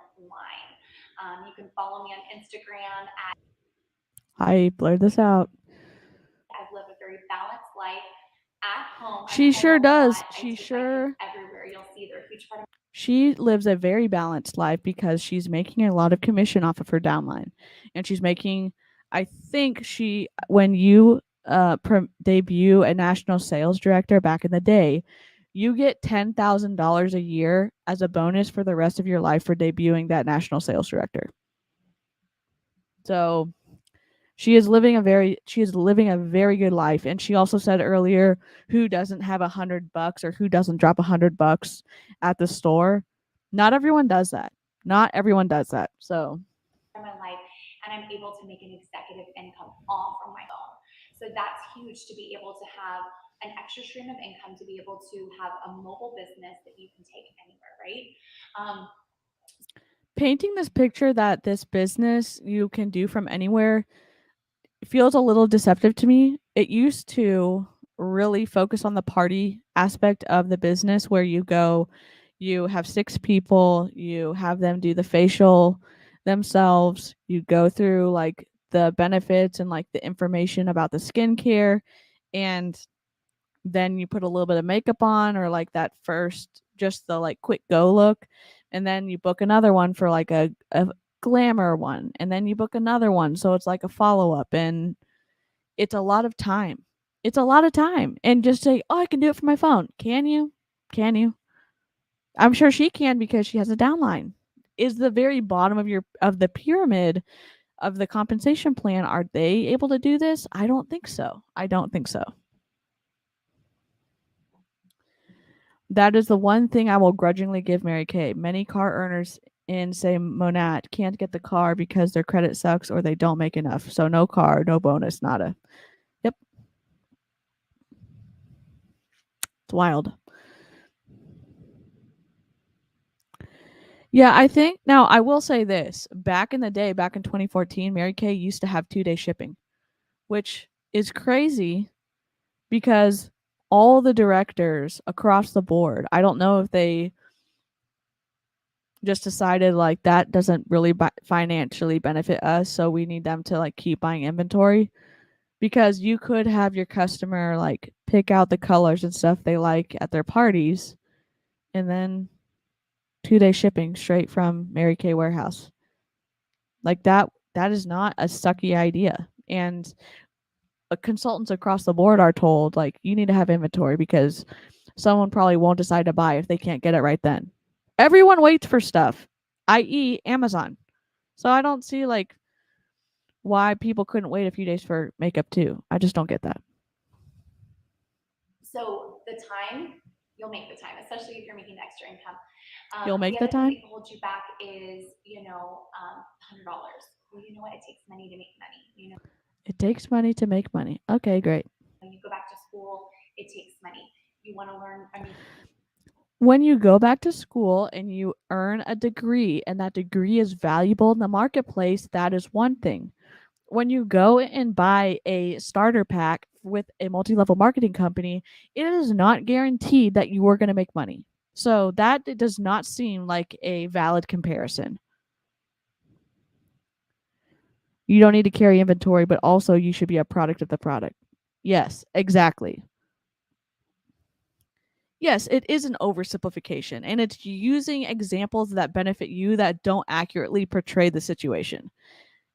You can follow me on Instagram at. I blurred this out. I live a very balanced life at home. She sure does. She sure. Everywhere you'll see they're a huge part of. She lives a very balanced life because she's making a lot of commission off of her downline, and she's making. I think when you debut a national sales director back in the day, you get $10,000 a year as a bonus for the rest of your life for debuting that national sales director. So she is living a very good life. And she also said earlier, who doesn't have $100 or who doesn't drop $100 at the store? Not everyone does that. So my life, and I'm able to make an executive income all from my phone. So that's huge, to be able to have an extra stream of income, to be able to have a mobile business that you can take anywhere, right? Painting this picture that this business you can do from anywhere feels a little deceptive to me. It used to really focus on the party aspect of the business, where you go, you have 6 people, you have them do the facial themselves, you go through like the benefits and like the information about the skincare, and then you put a little bit of makeup on, or like that first, just the like quick go look, and then you book another one for like a glamour one, and then you book another one, so it's like a follow-up. And It's a lot of time. It's a lot of time. And just say, "Oh, I can do it from my phone." Can you? Can you? I'm sure she can because she has a downline. Is the very bottom of the pyramid of the compensation plan, are they able to do this? I don't think so. I don't think so. That is the one thing I will grudgingly give Mary Kay. Many car earners in, say, Monat can't get the car because their credit sucks or they don't make enough. So no car, no bonus, nada. Yep. It's wild. Yeah, I think now I will say this. Back in the day, back in 2014, Mary Kay used to have 2-day shipping, which is crazy because all the directors across the board, I don't know if they just decided like that doesn't really financially benefit us, so we need them to like keep buying inventory, because you could have your customer like pick out the colors and stuff they like at their parties, and then 2-day shipping straight from Mary Kay warehouse. Like that is not a sucky idea. And consultants across the board are told like you need to have inventory because someone probably won't decide to buy if they can't get it right then. Everyone waits for stuff, i.e. Amazon. So I don't see like why people couldn't wait a few days for makeup too. I just don't get that. So the time, you'll make the time, especially if you're making extra income. You'll make the other thing time? that can hold you back is, $100. Well, you know what? It takes money to make money. It takes money to make money. Okay, great. When you go back to school, it takes money. You want to learn, When you go back to school and you earn a degree and that degree is valuable in the marketplace, that is one thing. When you go and buy a starter pack with a multi-level marketing company, it is not guaranteed that you are going to make money. So that does not seem like a valid comparison. You don't need to carry inventory, but also you should be a product of the product. Yes, exactly. Yes, it is an oversimplification, and it's using examples that benefit you that don't accurately portray the situation.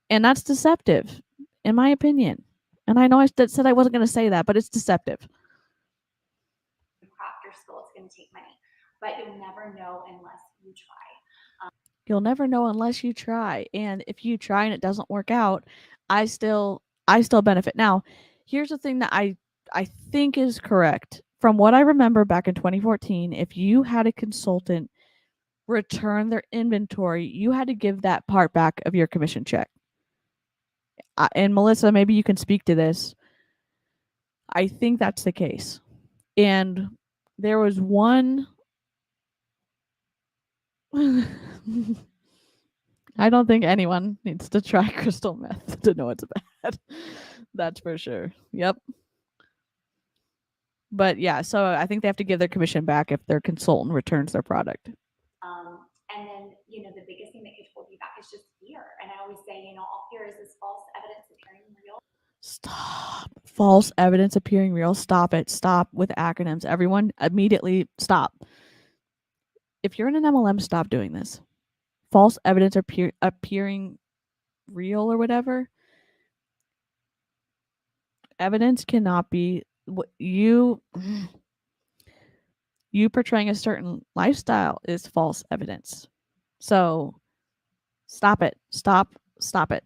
And that's deceptive, in my opinion. And I know I said I wasn't going to say that, but it's deceptive. craft your skill, it's going to take money, but you'll never know unless you try. You'll never know unless you try. And if you try and it doesn't work out, I still benefit. Now, here's the thing that I think is correct. From what I remember back in 2014, if you had a consultant return their inventory, you had to give that part back of your commission check. And Melissa, maybe you can speak to this. I think that's the case. And there was one I don't think anyone needs to try crystal meth to know it's bad. That's for sure. Yep. But yeah, so I think they have to give their commission back if their consultant returns their product. And then, the biggest thing that could hold you back is just fear. And I always say, all fear is this false evidence appearing real. Stop. False evidence appearing real. Stop it. Stop with acronyms. Everyone immediately stop. If you're in an MLM, stop doing this. False evidence appearing real or whatever. Evidence cannot be you portraying a certain lifestyle is false evidence. So stop it. Stop it.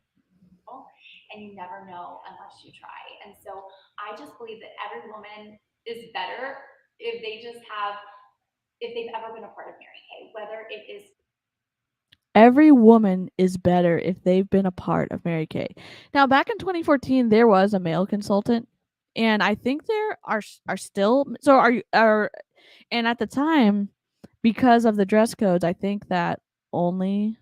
And you never know unless you try. And so I just believe that every woman is better if they've ever been a part of Mary Kay, whether it is. Every woman is better if they've been a part of Mary Kay. Now, back in 2014, there was a male consultant, and I think there are still. So and at the time, because of the dress codes, I think that only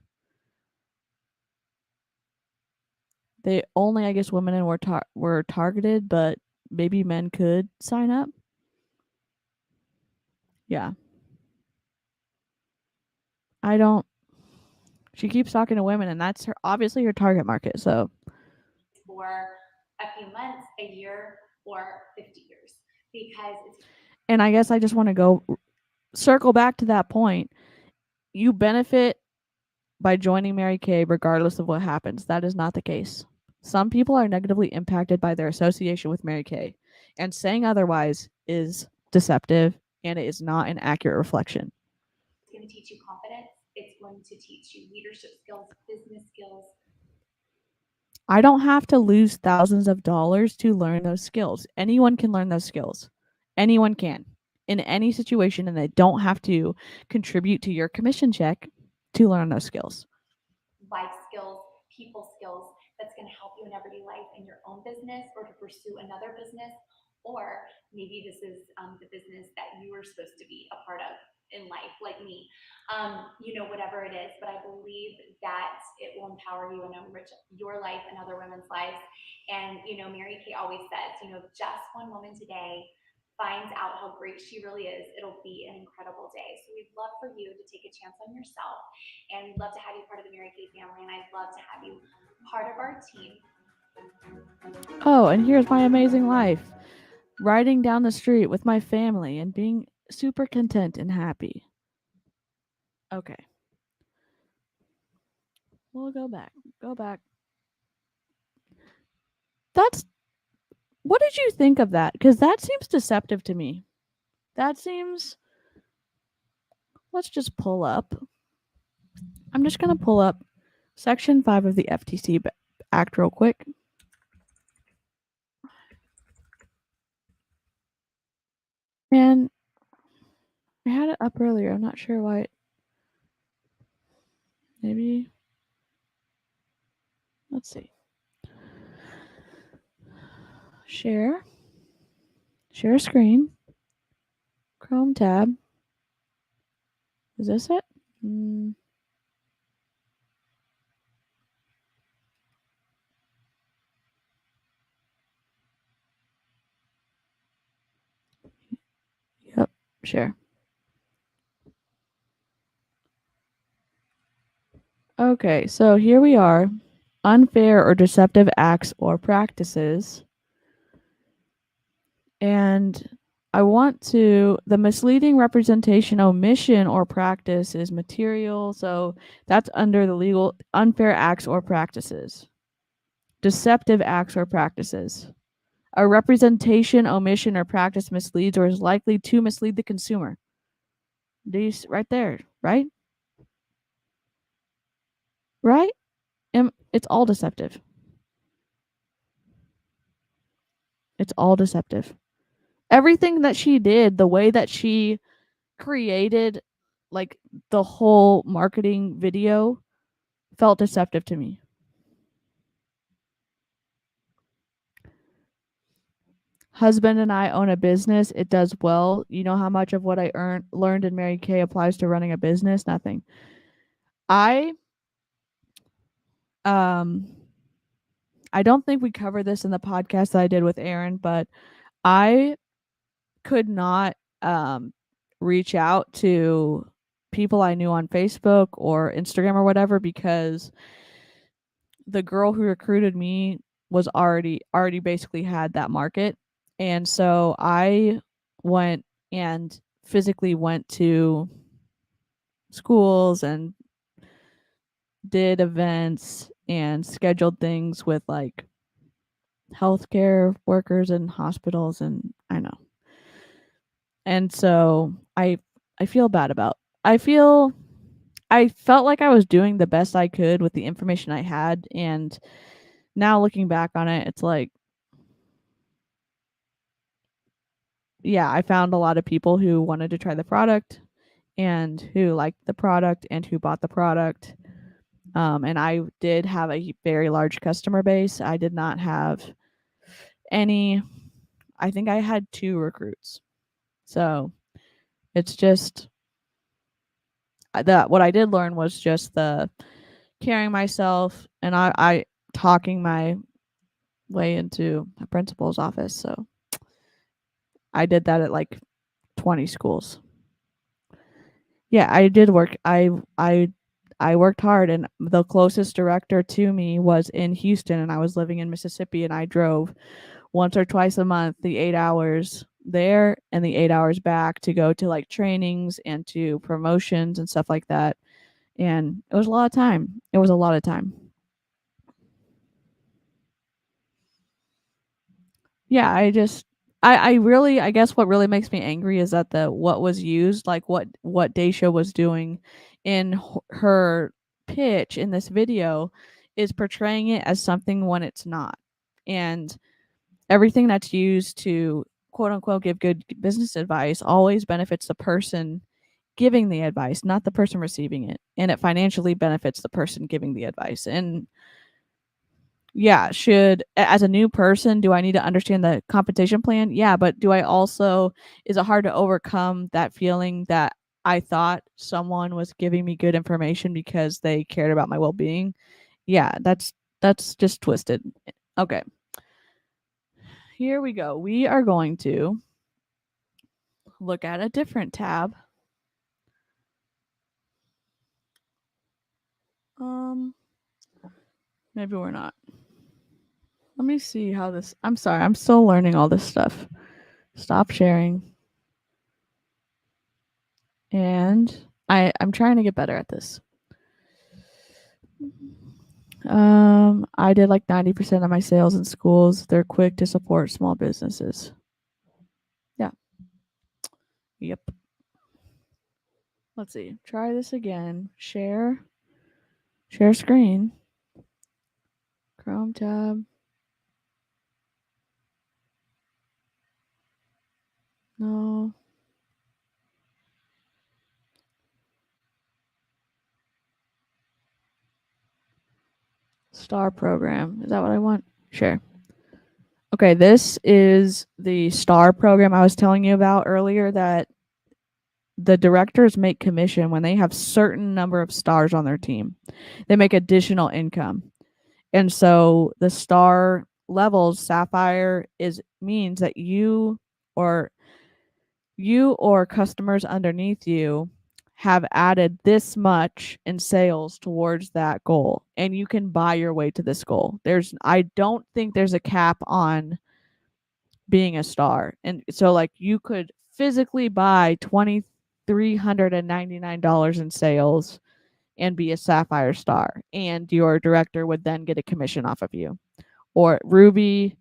I guess women were targeted, but maybe men could sign up. Yeah. I don't. She keeps talking to women, and that's obviously her target market. So for a few months, a year, or 50 years, because it's. And I guess I just want to go circle back to that point. You benefit by joining Mary Kay regardless of what happens. That is not the case. Some people are negatively impacted by their association with Mary Kay, and saying otherwise is deceptive and it is not an accurate reflection. It's going to teach you confidence. It's going to teach you leadership skills, business skills. I don't have to lose thousands of dollars to learn those skills. Anyone can learn those skills. Anyone can in any situation, and they don't have to contribute to your commission check to learn those skills. Life skills, people skills that's going to help you in everyday life in your own business or to pursue another business, or maybe this is the business that you were supposed to be a part of in life, like me. Whatever it is, but I believe that it will empower you and enrich your life and other women's lives. And Mary Kay always says, just one woman today finds out how great she really is, it'll be an incredible day. So we'd love for you to take a chance on yourself, and we'd love to have you part of the Mary Kay family, and I'd love to have you part of our team. Oh, and here's my amazing life. Riding down the street with my family and being super content and happy. Okay. We'll go back. Go back. What did you think of that? Because that seems deceptive to me. Let's just pull up. I'm just going to pull up Section 5 of the FTC Act real quick. And I had it up earlier. I'm not sure why. Maybe. Let's see. Share screen. Chrome tab. Is this it? Yep, share. Okay, so here we are. Unfair or deceptive acts or practices. And the misleading representation, omission, or practice is material. So that's under the legal unfair acts or practices. Deceptive acts or practices. A representation, omission, or practice misleads or is likely to mislead the consumer. Right there, right? Right? It's all deceptive. It's all deceptive. Everything that she did, the way that she created like the whole marketing video felt deceptive to me. Husband and I own a business. It does well. You know how much of what I learned in Mary Kay applies to running a business? Nothing. I don't think we covered this in the podcast that I did with Aaron, but I could not reach out to people I knew on Facebook or Instagram or whatever because the girl who recruited me was already basically had that market. And so I went and physically went to schools and did events and scheduled things with like healthcare workers and hospitals, and I know. And so I feel bad about. I felt like I was doing the best I could with the information I had, and now looking back on it, it's like, yeah, I found a lot of people who wanted to try the product and who liked the product and who bought the product. And I did have a very large customer base. I did not have any. I think I had 2 recruits. So it's just that what I did learn was just the carrying myself, and I talking my way into a principal's office. So I did that at like 20 schools. Yeah, I did work. I worked hard, and the closest director to me was in Houston, and I was living in Mississippi, and I drove once or twice a month the 8 hours there and the 8 hours back to go to like trainings and to promotions and stuff like that. And it was a lot of time. Yeah, I really, I guess what really makes me angry is that what was used, like what Dacia was doing in her pitch in this video is portraying it as something when it's not. And everything that's used to quote unquote give good business advice always benefits the person giving the advice, not the person receiving it. And it financially benefits the person giving the advice. And yeah, as a new person, do I need to understand the compensation plan? Yeah, but do I also, is it hard to overcome that feeling that I thought someone was giving me good information because they cared about my well-being? Yeah, that's just twisted. Okay. Here we go. We are going to look at a different tab. Maybe we're not. Let me see how this, I'm sorry, I'm still learning all this stuff. Stop sharing. And I'm trying to get better at this. I did like 90% of my sales in schools. They're quick to support small businesses. Yeah. Yep. Let's see. Try this again. Share screen. Chrome tab. No. Star program. Is that what I want? Sure. Okay, this is the star program I was telling you about earlier, that the directors make commission when they have certain number of stars on their team. They make additional income. And so the star levels, sapphire, means that you or customers underneath you have added this much in sales towards that goal, and you can buy your way to this goal. I don't think there's a cap on being a star. And so like you could physically buy $2,399 in sales and be a sapphire star, and your director would then get a commission off of you. Or ruby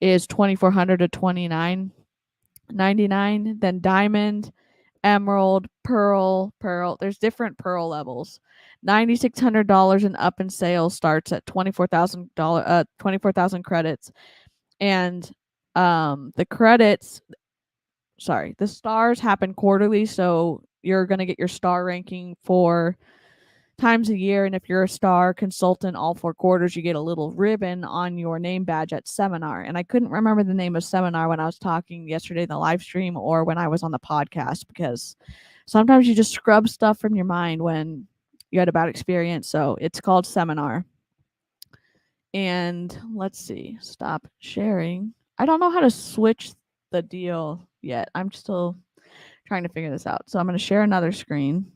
is 2,400 to 2,999. Then diamond, emerald, pearl. There's different pearl levels. $9,600 and up in sales starts at $24,000, 24,000 credits. And the credits, sorry, the stars happen quarterly, so you're going to get your star ranking 4 times a year. And if you're a star consultant all 4 quarters, you get a little ribbon on your name badge at seminar. And I couldn't remember the name of seminar when I was talking yesterday in the live stream or when I was on the podcast, because sometimes you just scrub stuff from your mind when you had a bad experience. So it's called seminar. And let's see, stop sharing. I don't know how to switch the deal yet. I'm still trying to figure this out. So I'm going to share another screen.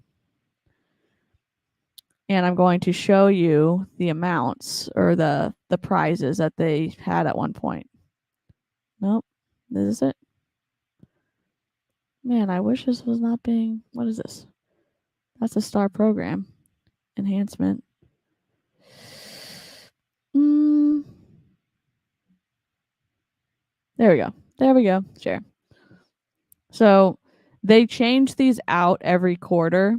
And I'm going to show you the amounts or the prizes that they had at one point. Nope. This is it. Man, I wish this was not being, what is this? That's a star program. Enhancement. There we go. There we go. Share. So they change these out every quarter.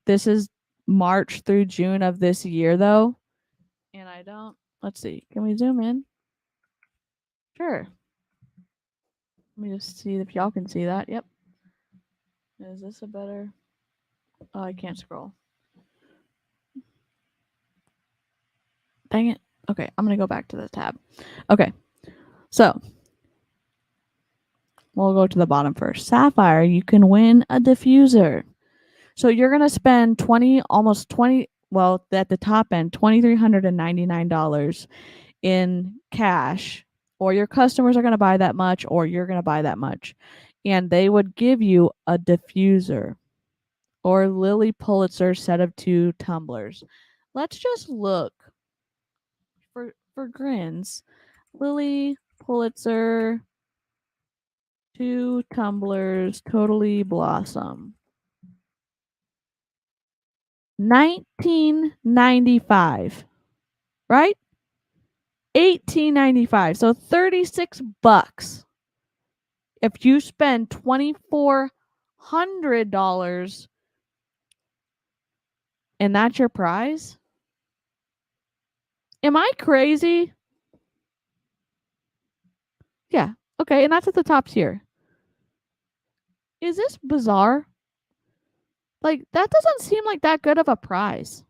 This is March through June of this year, though. And I don't, let's see. Can we zoom in? Sure. Let me just see if y'all can see that. Yep. Is this a better? Oh, I can't scroll. Dang it. Okay, I'm going to go back to the tab. Okay. So, we'll go to the bottom first. Sapphire, you can win a diffuser. So, you're going to spend almost 20, well, at the top end, $2,399 in cash, or your customers are going to buy that much, or you're going to buy that much. And they would give you a diffuser or Lily Pulitzer set of 2 tumblers. Let's just look for grins. Lily Pulitzer, 2 tumblers, Totally Blossom. $19.95, right? $18.95. So $36 if you spend $2,400 and that's your prize. Am I crazy? Yeah. Okay, and that's at the top tier. Is this bizarre? Like, that doesn't seem like that good of a prize.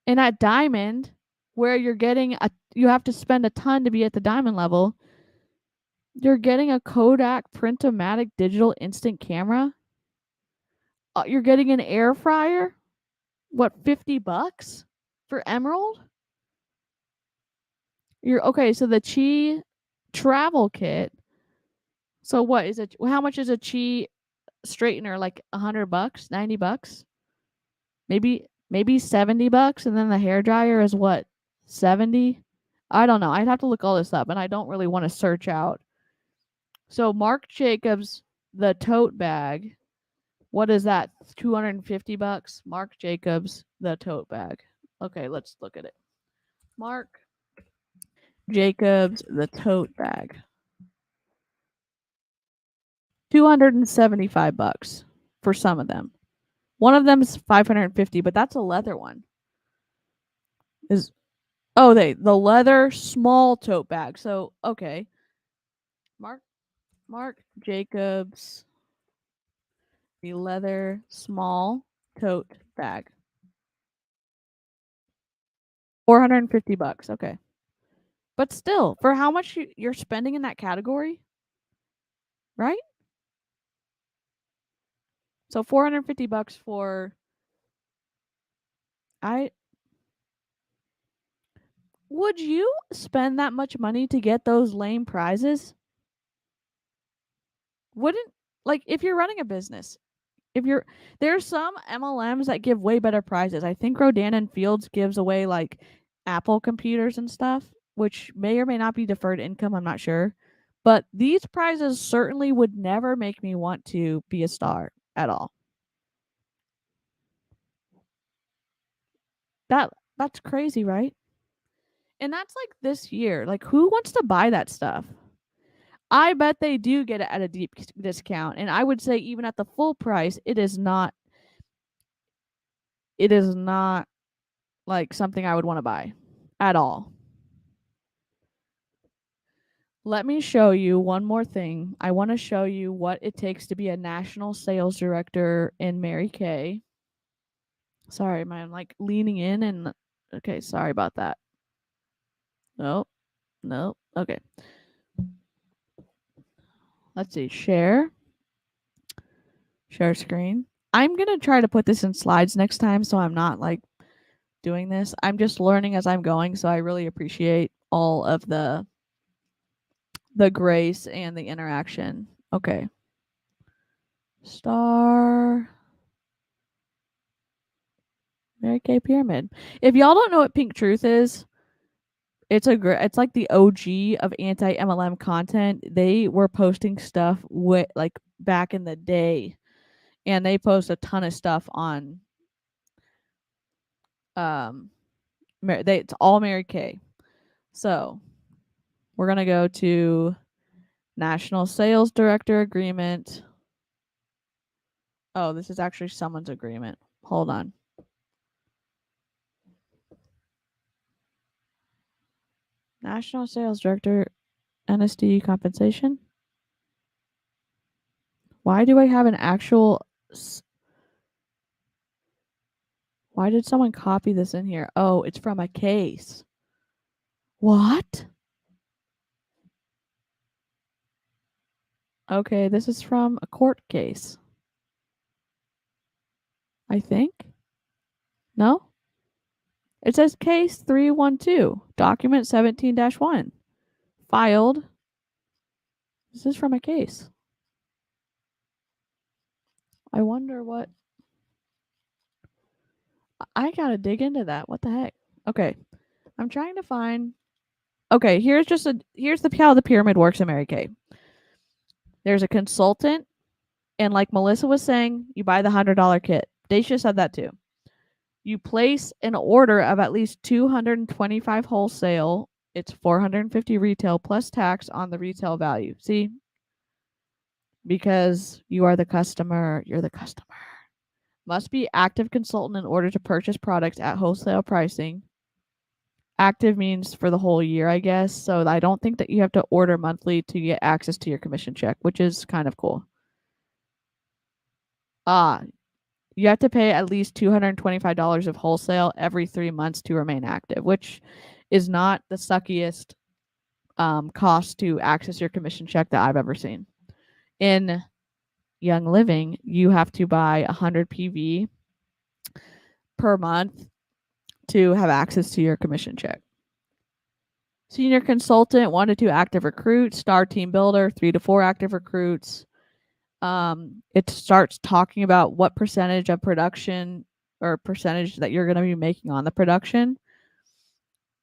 And at diamond, where you have to spend a ton to be at the diamond level, you're getting a Kodak Printomatic digital instant camera. You're getting an air fryer. What, $50 for emerald? So the Chi travel kit. So what is it? How much is a Chi straightener? Like $100, $90, maybe $70, and then the hair dryer is what, 70? I don't know. I'd have to look all this up, and I don't really want to search out. So Marc Jacobs, the tote bag. What is that? $250. Marc Jacobs, the tote bag. Okay, let's look at it. Marc Jacobs, the tote bag. $275 for some of them. One of them is $550, but that's a leather one. The leather small tote bag. So okay, Marc Jacobs, the leather small tote bag. $450. Okay, but still, for how much you're spending in that category, right? So $450 for I would you spend that much money to get those lame prizes? Wouldn't, like, if you're running a business, there's some MLMs that give way better prizes. I think Rodan and Fields gives away like Apple computers and stuff, which may or may not be deferred income, I'm not sure. But these prizes certainly would never make me want to be a star at all. That's crazy, right? And that's like this year. Like, who wants to buy that stuff? I bet they do get it at a deep discount, and I would say even at the full price, it is not like something I would want to buy at all. Let me show you one more thing. I want to show you what it takes to be a national sales director in Mary Kay. Sorry, I'm like leaning in and okay, sorry about that. Nope. Okay. Let's see. Share screen. I'm going to try to put this in slides next time so I'm not like doing this. I'm just learning as I'm going, so I really appreciate all of the grace and the interaction. Okay. Star Mary Kay pyramid. If y'all don't know what Pink Truth is, it's like the OG of anti MLM content. They were posting stuff like back in the day, and they post a ton of stuff on it's all Mary Kay. So we're gonna go to National Sales Director Agreement. Oh, this is actually someone's agreement. Hold on. National Sales Director, NSD compensation. Why do I have an actual? Why did someone copy this in here? Oh, it's from a case. What? Okay, this is from a court case. I think. No? It says case 312, document 17-1. Filed. This is from a case. I wonder what. I gotta dig into that. What the heck? Okay. I'm trying to find. Okay, here's how the pyramid works in Mary Kay. There's a consultant, and like Melissa was saying, you buy the $100 kit. Dacia said that too. You place an order of at least 225 wholesale It's $450 retail plus tax on the retail value. See? Because you are the customer, you're the customer. Must be active consultant in order to purchase products at wholesale pricing. Active means for the whole year, I guess. So I don't think that you have to order monthly to get access to your commission check, which is kind of cool. You have to pay at least $225 of wholesale every 3 months to remain active, which is not the suckiest cost to access your commission check that I've ever seen. In Young Living, you have to buy 100 PV per month to have access to your commission check. Senior consultant, 1 to 2 active recruits. Star team builder, 3 to 4 active recruits. It starts talking about what percentage of production or percentage that you're going to be making on the production.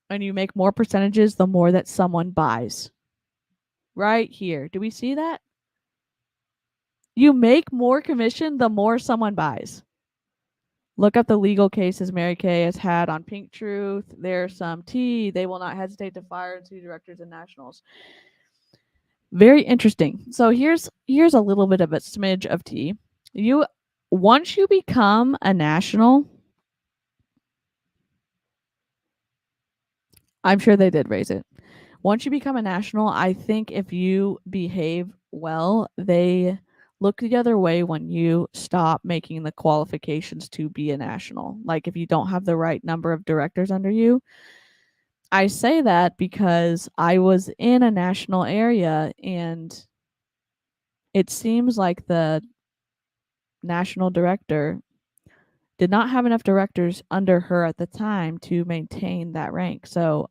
And you make more percentages the more that someone buys. Right here. Do we see that? You make more commission the more someone buys. Look up the legal cases Mary Kay has had on Pink Truth. There's some tea. They will not hesitate to fire and sue directors and nationals. Very interesting. So here's a little bit of a smidge of tea. Once you become a national, I'm sure they did raise it. Once you become a national, I think if you behave well, they look the other way when you stop making the qualifications to be a national. Like if you don't have the right number of directors under you. I say that because I was in a national area and it seems like the national director did not have enough directors under her at the time to maintain that rank. So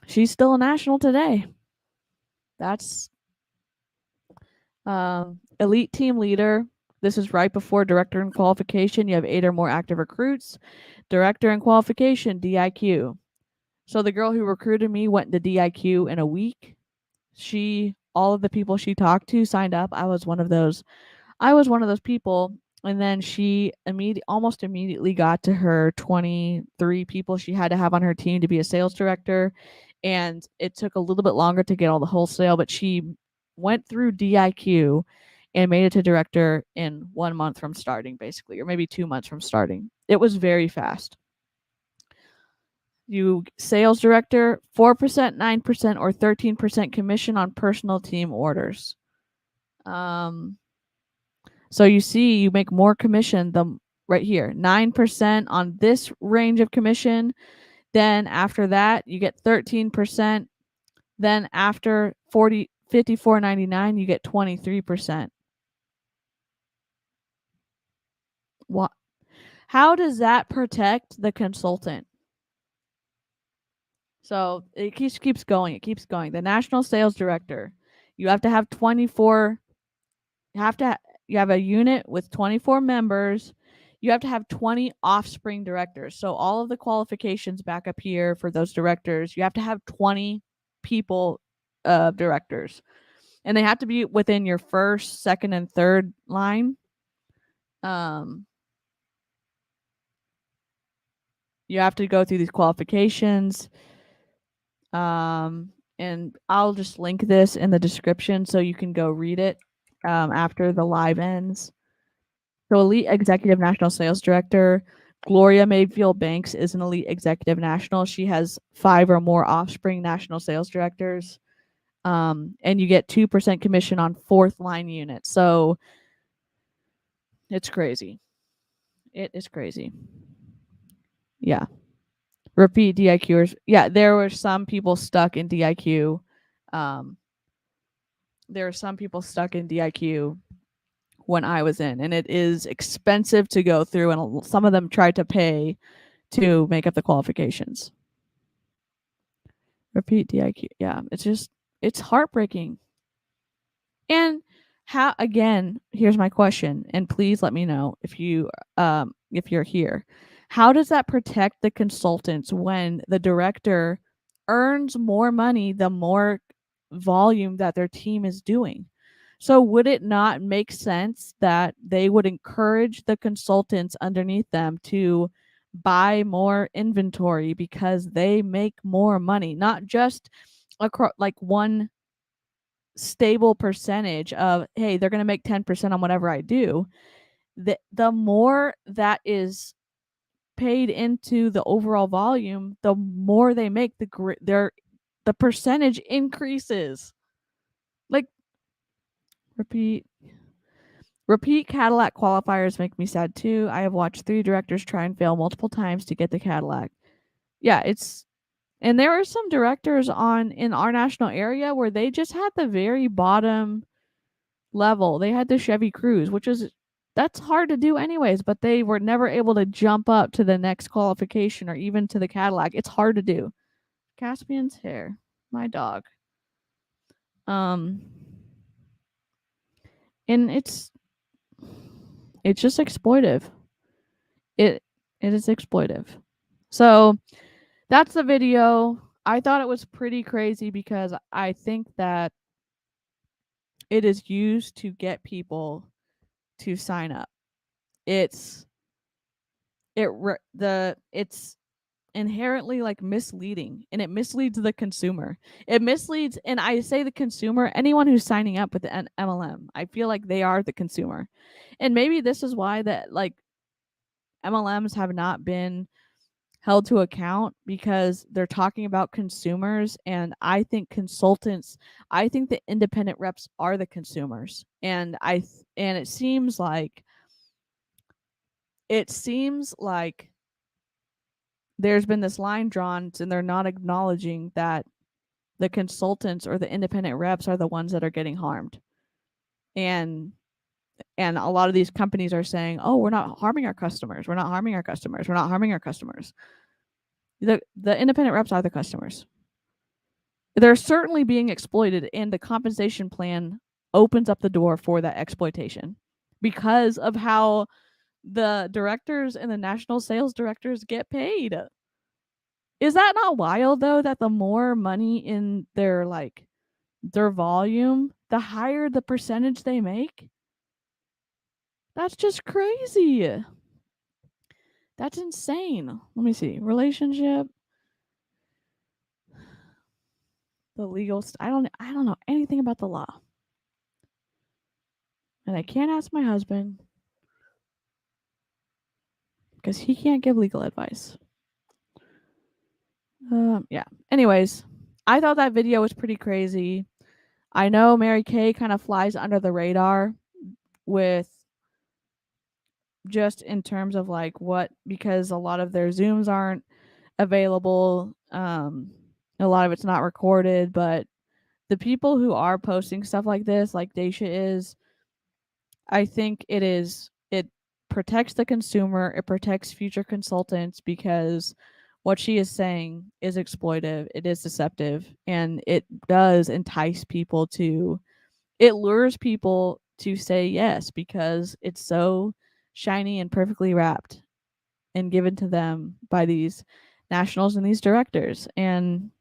she's still a national today. That's elite team leader. This is right before director and qualification. You have 8 or more active recruits. Director and qualification, DIQ. So the girl who recruited me went to DIQ in a week. All of the people she talked to signed up. I was one of those people. And then she almost immediately got to her 23 people she had to have on her team to be a sales director. And it took a little bit longer to get all the wholesale, but she went through DIQ and made it to director in 1 month from starting, basically, or maybe 2 months from starting. It was very fast. You sales director, 4%, 9%, or 13% commission on personal team orders. So you see, you make more commission right here, 9% on this range of commission. Then after that, you get 13%. Then after $54.99, you get 23%. What? How does that protect the consultant? So it keeps going. It keeps going. The national sales director, you have to have 24. You have a unit with 24 members. You have to have 20 offspring directors. So all of the qualifications back up here for those directors, you have to have 20 people directors. And they have to be within your first, second, and third line. You have to go through these qualifications. And I'll just link this in the description so you can go read it after the live ends. So Elite Executive National Sales Director, Gloria Mayfield Banks is an Elite Executive National. She has 5 or more offspring National Sales Directors. And you get 2% commission on 4th line units. So it's crazy. It is crazy. Yeah. Repeat DIQers. Yeah, there were some people stuck in DIQ. There are some people stuck in DIQ when I was in, and it is expensive to go through, and some of them tried to pay to make up the qualifications. Repeat DIQ. Yeah, it's heartbreaking. And how, again, here's my question, and please let me know if you're here. How does that protect the consultants when the director earns more money the more volume that their team is doing? So would it not make sense that they would encourage the consultants underneath them to buy more inventory because they make more money, not just like one stable percentage of, hey, they're going to make 10% on whatever I do. The more that is paid into the overall volume, the more they make, the percentage increases. Like, repeat Cadillac qualifiers make me sad too. I have watched 3 directors try and fail multiple times to get the Cadillac. Yeah, and there are some directors in our national area where they just had the very bottom level. They had the Chevy Cruze, that's hard to do anyways, but they were never able to jump up to the next qualification or even to the Cadillac. It's hard to do. Caspian's hair, my dog. And it's just exploitive. It is exploitive. So that's the video. I thought it was pretty crazy because I think that it is used to get people to sign up. It's inherently like misleading, and it misleads the consumer. It misleads, and I say the consumer, anyone who's signing up with an MLM. I feel like they are the consumer. And maybe this is why that like MLMs have not been held to account, because they're talking about consumers, and I think the independent reps are the consumers. And it seems like there's been this line drawn, and they're not acknowledging that the consultants or the independent reps are the ones that are getting harmed. And a lot of these companies are saying, "Oh, we're not harming our customers. We're not harming our customers. We're not harming our customers." The independent reps are the customers. They're certainly being exploited, and the compensation plan opens up the door for that exploitation because of how the directors and the national sales directors get paid. Is that not wild though, that the more money in their volume, the higher the percentage they make? That's just crazy. That's insane. Let me see. Relationship. The legal I don't know anything about the law. And I can't ask my husband because he can't give legal advice. Yeah. Anyways, I thought that video was pretty crazy. I know Mary Kay kind of flies under the radar with just in terms of because a lot of their Zooms aren't available. A lot of it's not recorded, but the people who are posting stuff like this, like Dacia is, I think it protects the consumer, it protects future consultants, because what she is saying is exploitive, it is deceptive, and it does entice people it lures people to say yes because it's so shiny and perfectly wrapped and given to them by these nationals and these directors. And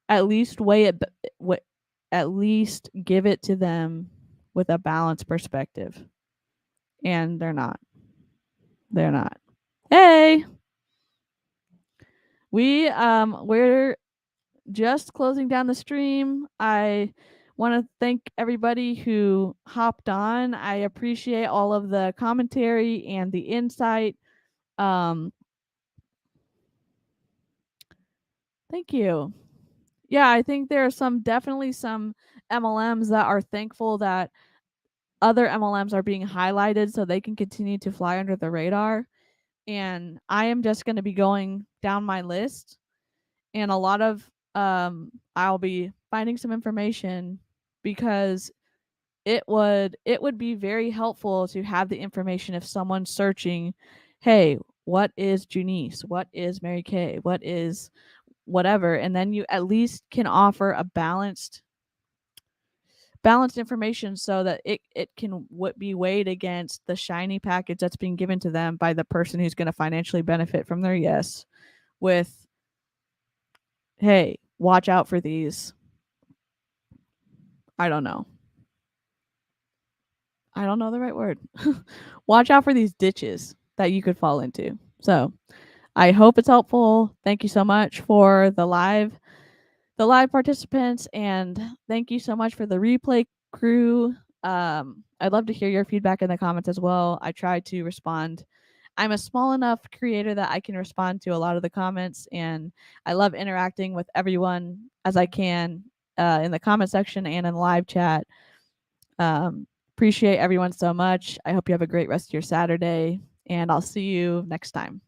at least at least give it to them with a balanced perspective. And they're not. Hey, we're just closing down the stream. I want to thank everybody who hopped on. I appreciate all of the commentary and the insight. Thank you. Yeah, I think there are definitely some MLMs that are thankful that other MLMs are being highlighted so they can continue to fly under the radar. And I am just going to be going down my list, and a lot of I'll be finding some information, because it would be very helpful to have the information if someone's searching, hey, what is Junice? What is Mary Kay? What is whatever? And then you at least can offer a balanced information so that it can be weighed against the shiny package that's being given to them by the person who's going to financially benefit from their yes, with, hey, watch out for these. I don't know the right word. Watch out for these ditches that you could fall into. So I hope it's helpful. Thank you so much for the live participants, and thank you so much for the replay crew. I'd love to hear your feedback in the comments as well. I try to respond. I'm a small enough creator that I can respond to a lot of the comments, and I love interacting with everyone as I can in the comment section and in the live chat. Appreciate everyone so much. I hope you have a great rest of your Saturday, and I'll see you next time.